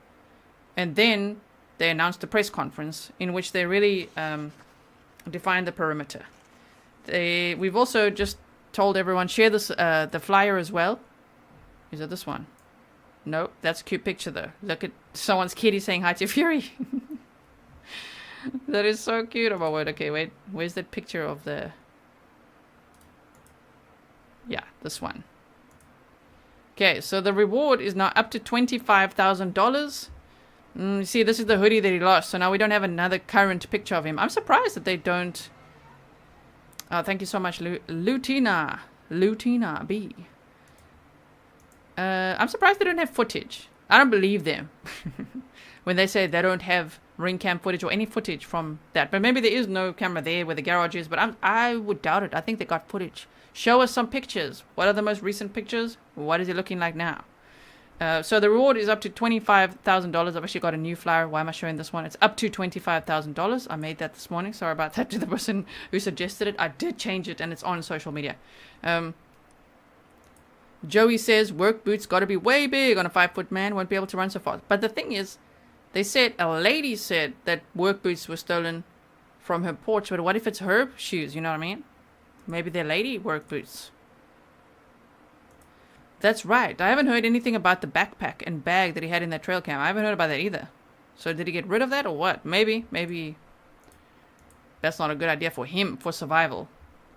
And then they announced a press conference in which they really defined the perimeter. We've also just told everyone, share this the flyer as well. Is it this one? No, that's a cute picture though. Look at someone's kitty saying hi to Fury. That is so cute. Oh my word. Okay, wait. Where's that picture of the... Yeah, this one. Okay, so the reward is now up to $25,000. You see, this is the hoodie that he lost. So now we don't have another current picture of him. I'm surprised that they don't... Oh, thank you so much, Lutina. Lutina B. I'm surprised they don't have footage. I don't believe them. When they say they don't have ring cam footage or any footage from that. But maybe there is no camera there where the garage is. But I would doubt it. I think they got footage. Show us some pictures. What are the most recent pictures? What is it looking like now? So the reward is up to $25,000. I've actually got a new flyer. Why am I showing this one? It's up to $25,000. I made that this morning. Sorry about that to the person who suggested it. I did change it and it's on social media. Joey says work boots got to be way big on a 5-foot man. Won't be able to run so fast. But the thing is, they said, a lady said that work boots were stolen from her porch. But what if it's her shoes? You know what I mean? Maybe they're lady work boots. That's right. I haven't heard anything about the backpack and bag that he had in that trail cam. I haven't heard about that either. So did he get rid of that or what? Maybe that's not a good idea for him for survival.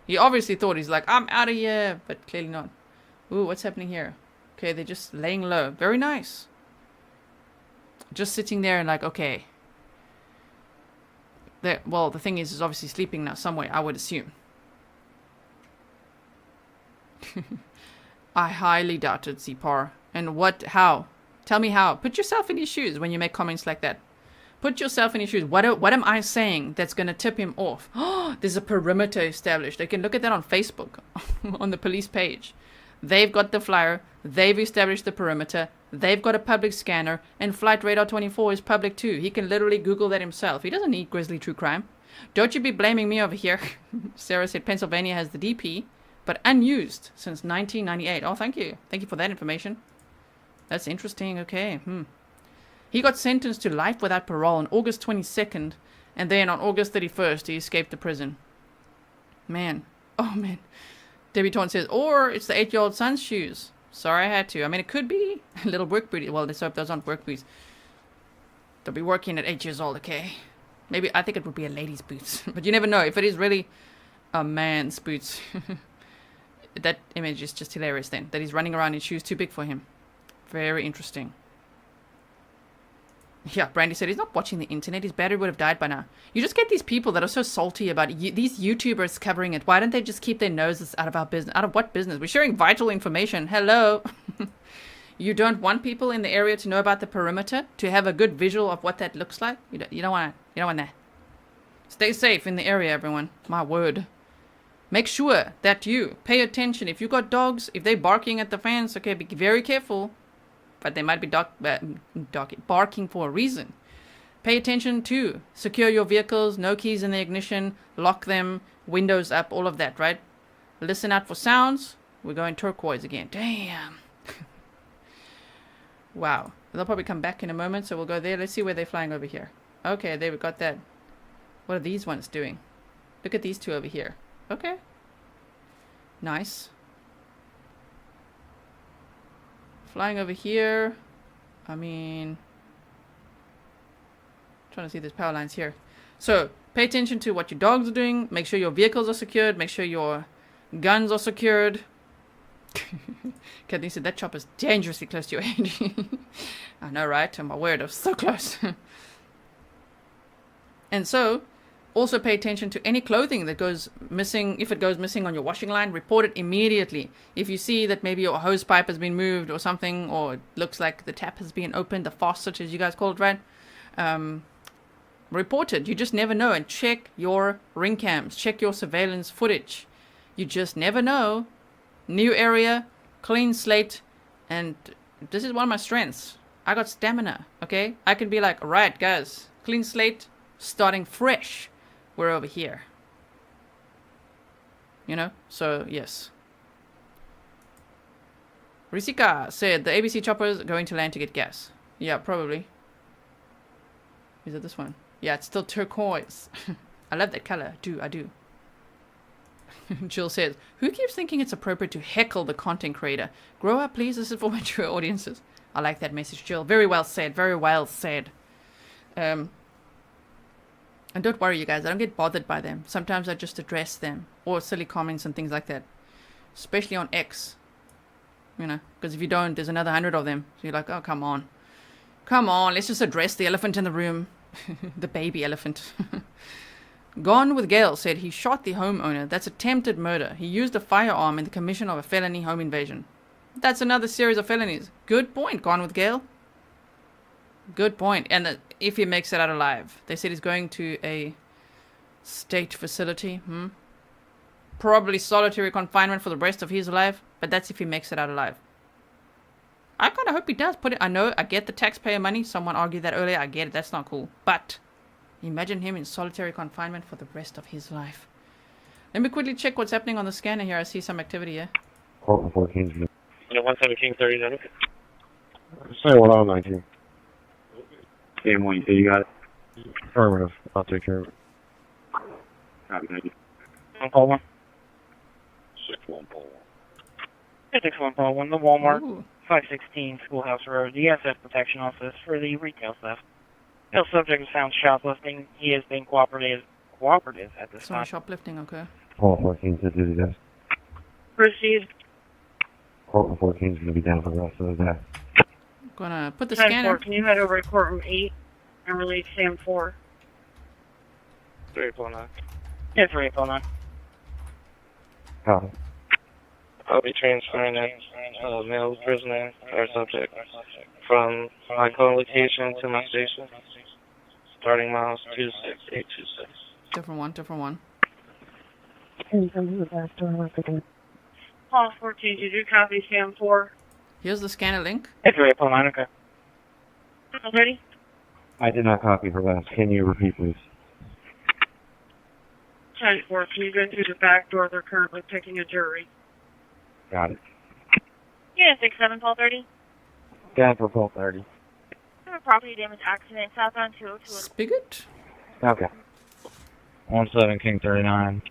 He obviously thought he's like, I'm out of here, but clearly not. Ooh, what's happening here? Okay, they're just laying low. Very nice. Just sitting there and like, okay. Well, the thing is obviously sleeping now somewhere, I would assume. I highly doubt it, Zipar. And what? How? Tell me how. Put yourself in his shoes when you make comments like that. Put yourself in his shoes. What am I saying that's going to tip him off? Oh, there's a perimeter established. They can look at that on Facebook, on the police page. They've got the flyer. They've established the perimeter. They've got a public scanner. And Flight Radar 24 is public too. He can literally Google that himself. He doesn't need Grizzly True Crime. Don't you be blaming me over here. Sarah said Pennsylvania has the DP, but unused since 1998. Oh, thank you. Thank you for that information. That's interesting. Okay. He got sentenced to life without parole on August 22nd, and then on August 31st, he escaped the prison. Man. Oh, man. Debbie Torn says, or it's the 8-year-old son's shoes. Sorry, I had to. I mean, it could be a little work boots. Well, let's hope those aren't work boots. They'll be working at 8 years old, okay? Maybe, I think it would be a lady's boots. But you never know. If it is really a man's boots. That image is just hilarious then. That he's running around in shoes too big for him. Very interesting. Yeah, Brandy said he's not watching the internet. His battery would have died by now. You just get these people that are so salty about these YouTubers covering it. Why don't they just keep their noses out of our business? Out of what business? We're sharing vital information. Hello. You don't want people in the area to know about the perimeter? To have a good visual of what that looks like? You don't want that. Stay safe in the area, everyone. My word. Make sure that you pay attention. If you got dogs, if they're barking at the fence, okay, be very careful. But they might be barking for a reason. Pay attention to secure your vehicles, no keys in the ignition, lock them, windows up, all of that, right? Listen out for sounds. We're going turquoise again. Damn. Wow. They'll probably come back in a moment, so we'll go there. Let's see where they're flying over here. Okay, there we got that. What are these ones doing? Look at these two over here. Okay. Nice. Flying over here. I mean, trying to see these power lines here. So pay attention to what your dogs are doing. Make sure your vehicles are secured. Make sure your guns are secured. Kathleen said that chopper's dangerously close to your head. I know, right? Oh my word, I was so close. And so also pay attention to any clothing that goes missing. If it goes missing on your washing line, report it immediately. If you see that maybe your hose pipe has been moved or something, or it looks like the tap has been opened, the faucet as you guys call it, right? Report it. You just never know. And check your ring cams. Check your surveillance footage. You just never know. New area, clean slate, and this is one of my strengths. I got stamina, okay? I can be like, alright guys, clean slate, starting fresh. We're over here. You know? So, yes. Risika said the ABC chopper is going to land to get gas. Yeah, probably. Is it this one? Yeah, it's still turquoise. I love that color. I do. Jill says, who keeps thinking it's appropriate to heckle the content creator? Grow up, please. This is for mature audiences. I like that message, Jill. Very well said. Very well said. And don't worry, you guys. I don't get bothered by them. Sometimes I just address them. Or silly comments and things like that. Especially on X. You know, because if you don't, there's another 100 of them. So you're like, oh, come on. Come on, let's just address the elephant in the room. The baby elephant. Gone with Gale said he shot the homeowner. That's attempted murder. He used a firearm in the commission of a felony home invasion. That's another series of felonies. Good point, Gone with Gale. Good point. And if he makes it out alive. They said he's going to a state facility. Probably solitary confinement for the rest of his life. But that's if he makes it out alive. I kind of hope he does put it. I know, I get the taxpayer money. Someone argued that earlier. I get it. That's not cool. But imagine him in solitary confinement for the rest of his life. Let me quickly check what's happening on the scanner here. I see some activity here. Court 14. 11739. Say what on 19. Game 1, you say you got it? Affirmative. I'll take care of it. Copy, thank you. Call 1. 6-1, Paul 61 Paul 1, the Walmart, Ooh. 516 Schoolhouse Road, the Asset Protection Office for the retail theft. No subject is found shoplifting. He has been cooperative at this Someone time. shoplifting, okay. Paul 14 to do the desk. Proceed. Court 14 is going to be down for the rest of the day. Gonna put the 10-4, scanner. can you head over to courtroom 8 and release Sam 4? 349. Yeah, 349. Copy. I'll be transferring a male prisoner or subject from my co-location to my station, starting miles 26826. Different one. Paul 14, did you copy Sam 4? Here's the scanner link. It's right upon line, okay. Ready? I did not copy her last. Can you repeat, please? 10-4, can you go through the back door? They're currently picking a jury. Got it. Yeah, 67 Paul 30. Down for Paul 30. Property damage accident southbound 202. Spigot? Okay. 17 King 39.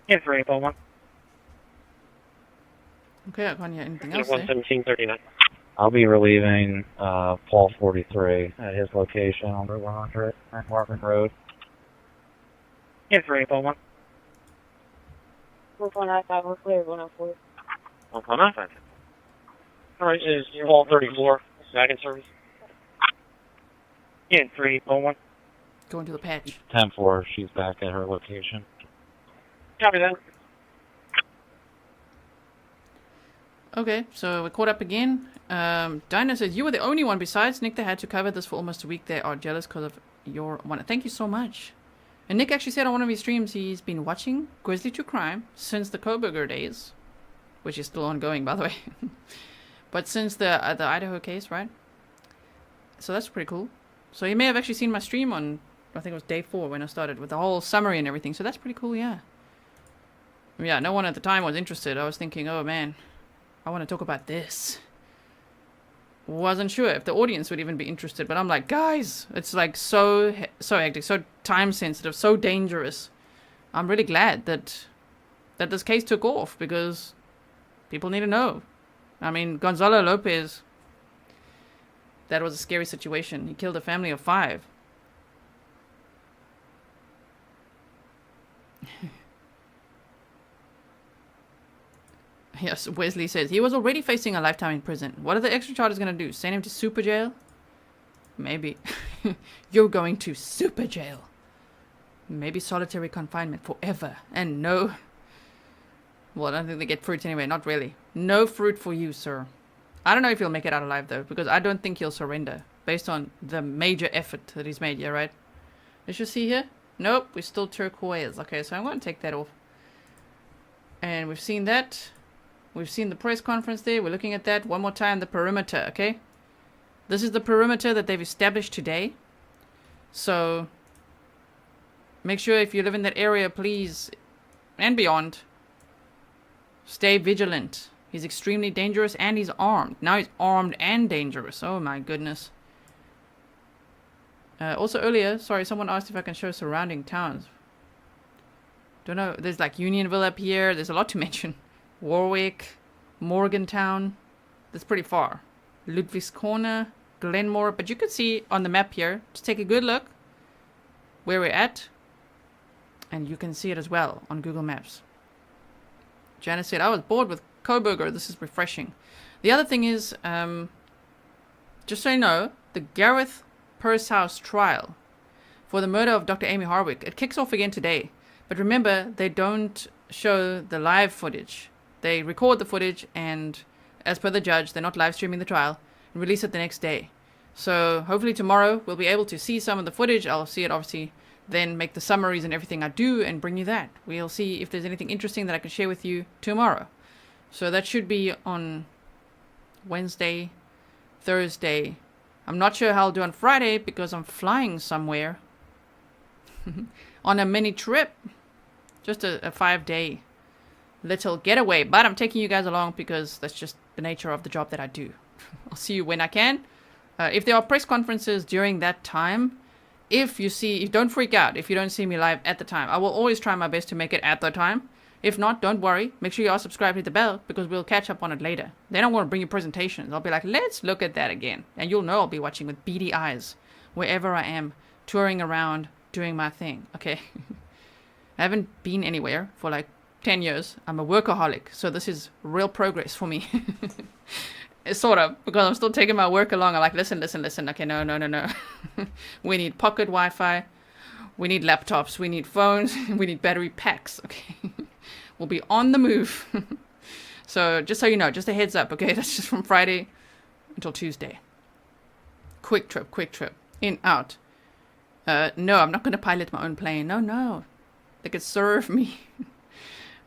Yeah, 3 Paul 1. Okay, I can't hear anything else there. 11739. I'll be relieving Paul 43 at his location on Route 100 at Marvin Road. Yeah, 3 Paul 1. 1.95, we're clear, 104. 1.95. Alright, is Paul 34, second service. Yeah, 3 Paul 1. Going to the patch. 10-4, she's back at her location. Copy that. Okay, so we're caught up again. Dinah says, you were the only one besides Nick that had to cover this for almost a week. They are jealous because of your one. Thank you so much. And Nick actually said on one of his streams he's been watching Grizzly True Crime since the Koberger days, which is still ongoing, by the way. But since the Idaho case, right? So that's pretty cool. So he may have actually seen my stream on, I think it was day 4 when I started with the whole summary and everything. So that's pretty cool, yeah. Yeah, no one at the time was interested. I was thinking, oh man, I want to talk about this. Wasn't sure if the audience would even be interested, but I'm like, guys, it's like so hectic, so time sensitive, so dangerous. I'm really glad that this case took off because people need to know. I mean, Gonzalo Lopez, that was a scary situation. He killed a family of 5. Yes, Wesley says, he was already facing a lifetime in prison. What are the extra charges going to do? Send him to super jail? Maybe. You're going to super jail. Maybe solitary confinement forever. And no... Well, I don't think they get fruits anyway. Not really. No fruit for you, sir. I don't know if he'll make it out alive, though, because I don't think he'll surrender, based on the major effort that he's made, yeah, right? Let's just see here. Nope, we're still turquoise. Okay, so I'm going to take that off. And we've seen that. We've seen the press conference there. We're looking at that. One more time, the perimeter, okay? This is the perimeter that they've established today. So, make sure if you live in that area, please, and beyond, stay vigilant. He's extremely dangerous and he's armed. Now he's armed and dangerous. Oh my goodness. Also earlier, sorry, someone asked if I can show surrounding towns. Don't know. There's like Unionville up here. There's a lot to mention. Warwick, Morgantown. That's pretty far. Ludwig's Corner, Glenmore. But you can see on the map here. Just take a good look where we're at. And you can see it as well on Google Maps. Janice said, I was bored with Coburger. This is refreshing. The other thing is, just so you know, the Gareth Pursehouse trial for the murder of Dr. Amy Harwick, it kicks off again today. But remember, they don't show the live footage. They record the footage, and as per the judge, they're not live streaming the trial, and release it the next day. So hopefully tomorrow we'll be able to see some of the footage. I'll see it obviously, then make the summaries and everything I do and bring you that. We'll see if there's anything interesting that I can share with you tomorrow. So that should be on Wednesday, Thursday. I'm not sure how I'll do on Friday because I'm flying somewhere on a mini trip. Just a 5-day little getaway. But I'm taking you guys along because that's just the nature of the job that I do. I'll see you when I can. If there are press conferences during that time, don't freak out if you don't see me live at the time. I will always try my best to make it at the time. If not, don't worry. Make sure you are subscribed, hit the bell, because we'll catch up on it later. Then I'm going to bring you presentations. I'll be like, let's look at that again. And you'll know I'll be watching with beady eyes wherever I am, touring around, doing my thing. Okay? I haven't been anywhere for like 10 years. I'm a workaholic, so this is real progress for me. It's sort of, because I'm still taking my work along. I'm like, listen. Okay, no. We need pocket Wi-Fi. We need laptops. We need phones. We need battery packs. Okay. We'll be on the move. So just so you know, just a heads up. Okay, that's just from Friday until Tuesday. Quick trip. In, out. No, I'm not going to pilot my own plane. No. They could serve me.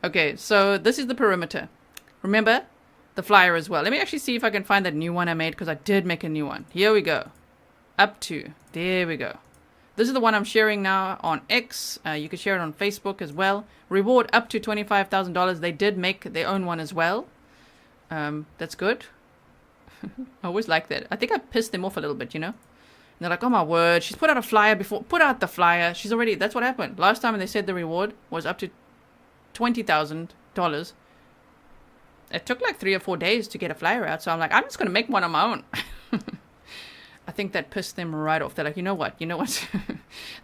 Okay, so this is the perimeter. Remember, the flyer as well. Let me actually see if I can find that new one I made, because I did make a new one. Here we go. Up to. There we go. This is the one I'm sharing now on X. You can share it on Facebook as well. Reward up to $25,000. They did make their own one as well. That's good. I always like that. I think I pissed them off a little bit, you know. And they're like, oh my word, she's put out a flyer before. Put out the flyer. She's already, that's what happened. Last time they said the reward was up to $20,000. It took like 3 or 4 days to get a flyer out. So I'm like, I'm just going to make one on my own. I think that pissed them right off. They're like, you know what?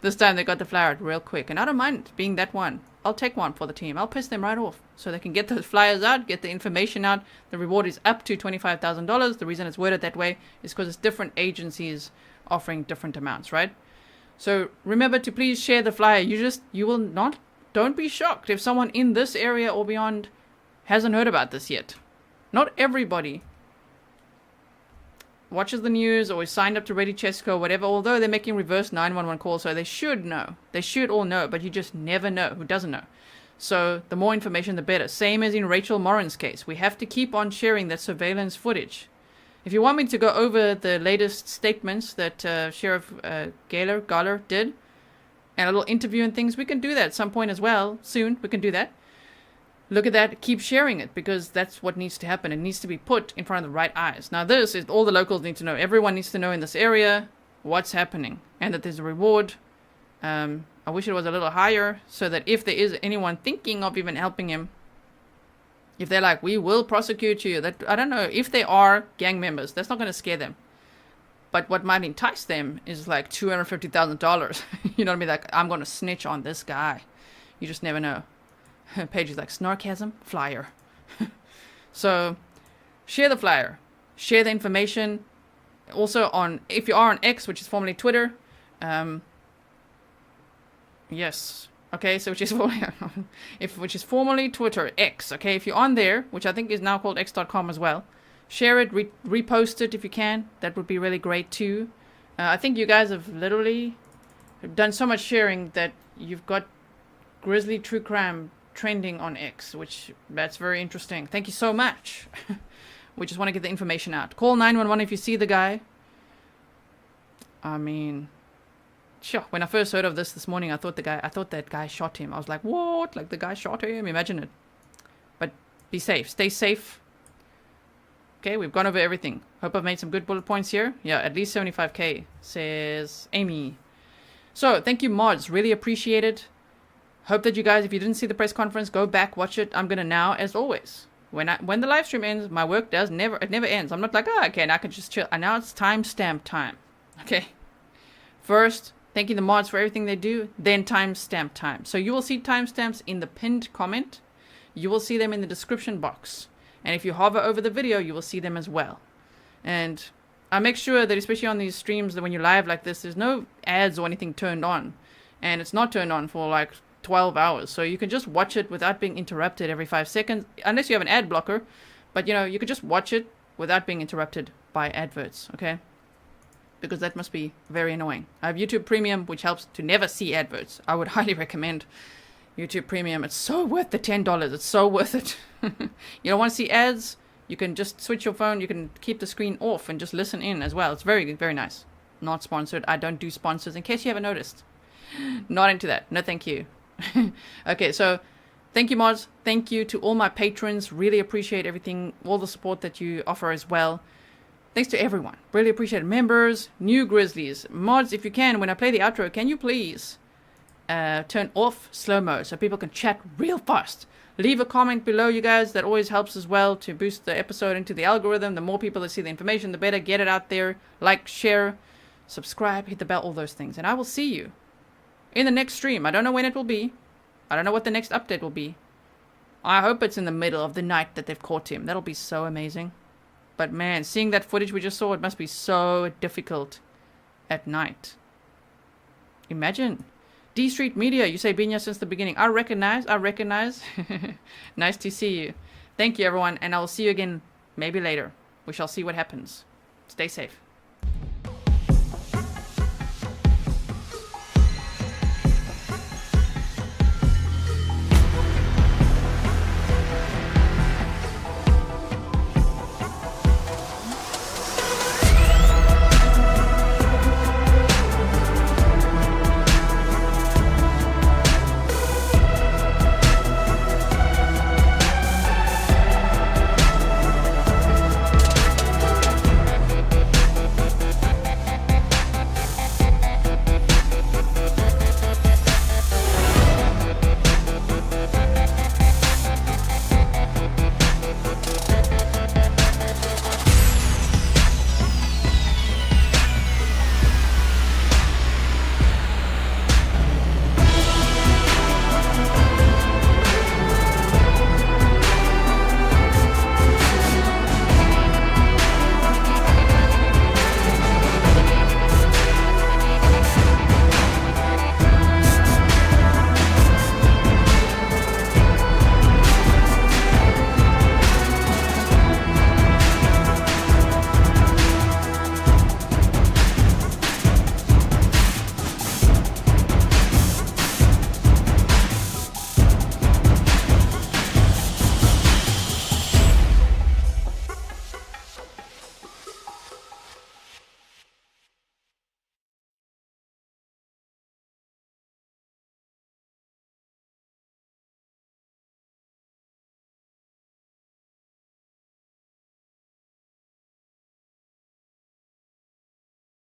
This time they got the flyer out real quick. And I don't mind being that one. I'll take one for the team. I'll piss them right off. So they can get those flyers out, get the information out. The reward is up to $25,000. The reason it's worded that way is because it's different agencies offering different amounts, right? So remember to please share the flyer. Don't be shocked if someone in this area or beyond hasn't heard about this yet. Not everybody watches the news or is signed up to Ready Chesco or whatever, although they're making reverse 911 calls, so they should know. They should all know, but you just never know who doesn't know. So the more information, the better. Same as in Rachel Morin's case. We have to keep on sharing that surveillance footage. If you want me to go over the latest statements that Sheriff Galler did, and a little interview and things, we can do that at some point as well. Soon, we can do that. Look at that. Keep sharing it, because that's what needs to happen. It needs to be put in front of the right eyes. Now, this is all the locals need to know. Everyone needs to know in this area what's happening and that there's a reward. I wish it was a little higher so that if there is anyone thinking of even helping him, if they're like, we will prosecute you, that I don't know, if they are gang members, that's not going to scare them. But what might entice them is like $250,000. You know what I mean? Like, I'm going to snitch on this guy. You just never know. Paige is like, snarkasm, flyer. So, share the flyer. Share the information. Also if you are on X, which is formerly Twitter. Yes. Okay, so which is formerly Twitter, X. Okay, if you're on there, which I think is now called x.com as well. Share it, repost it if you can. That would be really great too. I think you guys have literally done so much sharing that you've got Grizzly True Crime trending on X, which that's very interesting. Thank you so much. We just want to get the information out. Call 911 if you see the guy. I mean, sure. When I first heard of this morning, I thought that guy shot him. I was like, what? Like the guy shot him? Imagine it. But be safe. Stay safe. Okay, we've gone over everything. Hope I've made some good bullet points here. Yeah, at least 75K, says Amy. So, thank you, mods. Really appreciate it. hope that you guys, if you didn't see the press conference, go back, watch it. I'm gonna now, as always, when the live stream ends, my work never ends. I'm not like, oh, okay, now I can just chill. And now it's timestamp time. Okay. First, thanking the mods for everything they do, then timestamp time. So you will see timestamps in the pinned comment. You will see them in the description box. And if you hover over the video, you will see them as well. And I make sure that, especially on these streams, that when you live like this, there's no ads or anything turned on. And it's not turned on for like 12 hours. So you can just watch it without being interrupted every 5 seconds, unless you have an ad blocker. But, you know, you could just watch it without being interrupted by adverts, okay? Because that must be very annoying. I have YouTube Premium, which helps to never see adverts. I would highly recommend YouTube Premium. It's so worth the $10. It's so worth it. You don't want to see ads? You can just switch your phone. You can keep the screen off and just listen in as well. It's very, very nice. Not sponsored. I don't do sponsors, in case you haven't noticed. Not into that. No, thank you. Okay, so thank you, mods. Thank you to all my patrons. Really appreciate everything, all the support that you offer as well. Thanks to everyone. Really appreciate it. Members, new Grizzlies, mods, if you can, when I play the outro, can you please turn off slow-mo so people can chat real fast? Leave a comment below, you guys. That always helps as well to boost the episode into the algorithm. The more people that see the information, the better. Get it out there. Like, share, subscribe, hit the bell, all those things. And I will see you in the next stream. I don't know when it will be. I don't know what the next update will be. I hope it's in the middle of the night that they've caught him. That'll be so amazing. But man, seeing that footage we just saw, it must be so difficult at night. Imagine. D Street Media, you say been here since the beginning. I recognize. Nice to see you. Thank you, everyone, and I will see you again maybe later. We shall see what happens. Stay safe.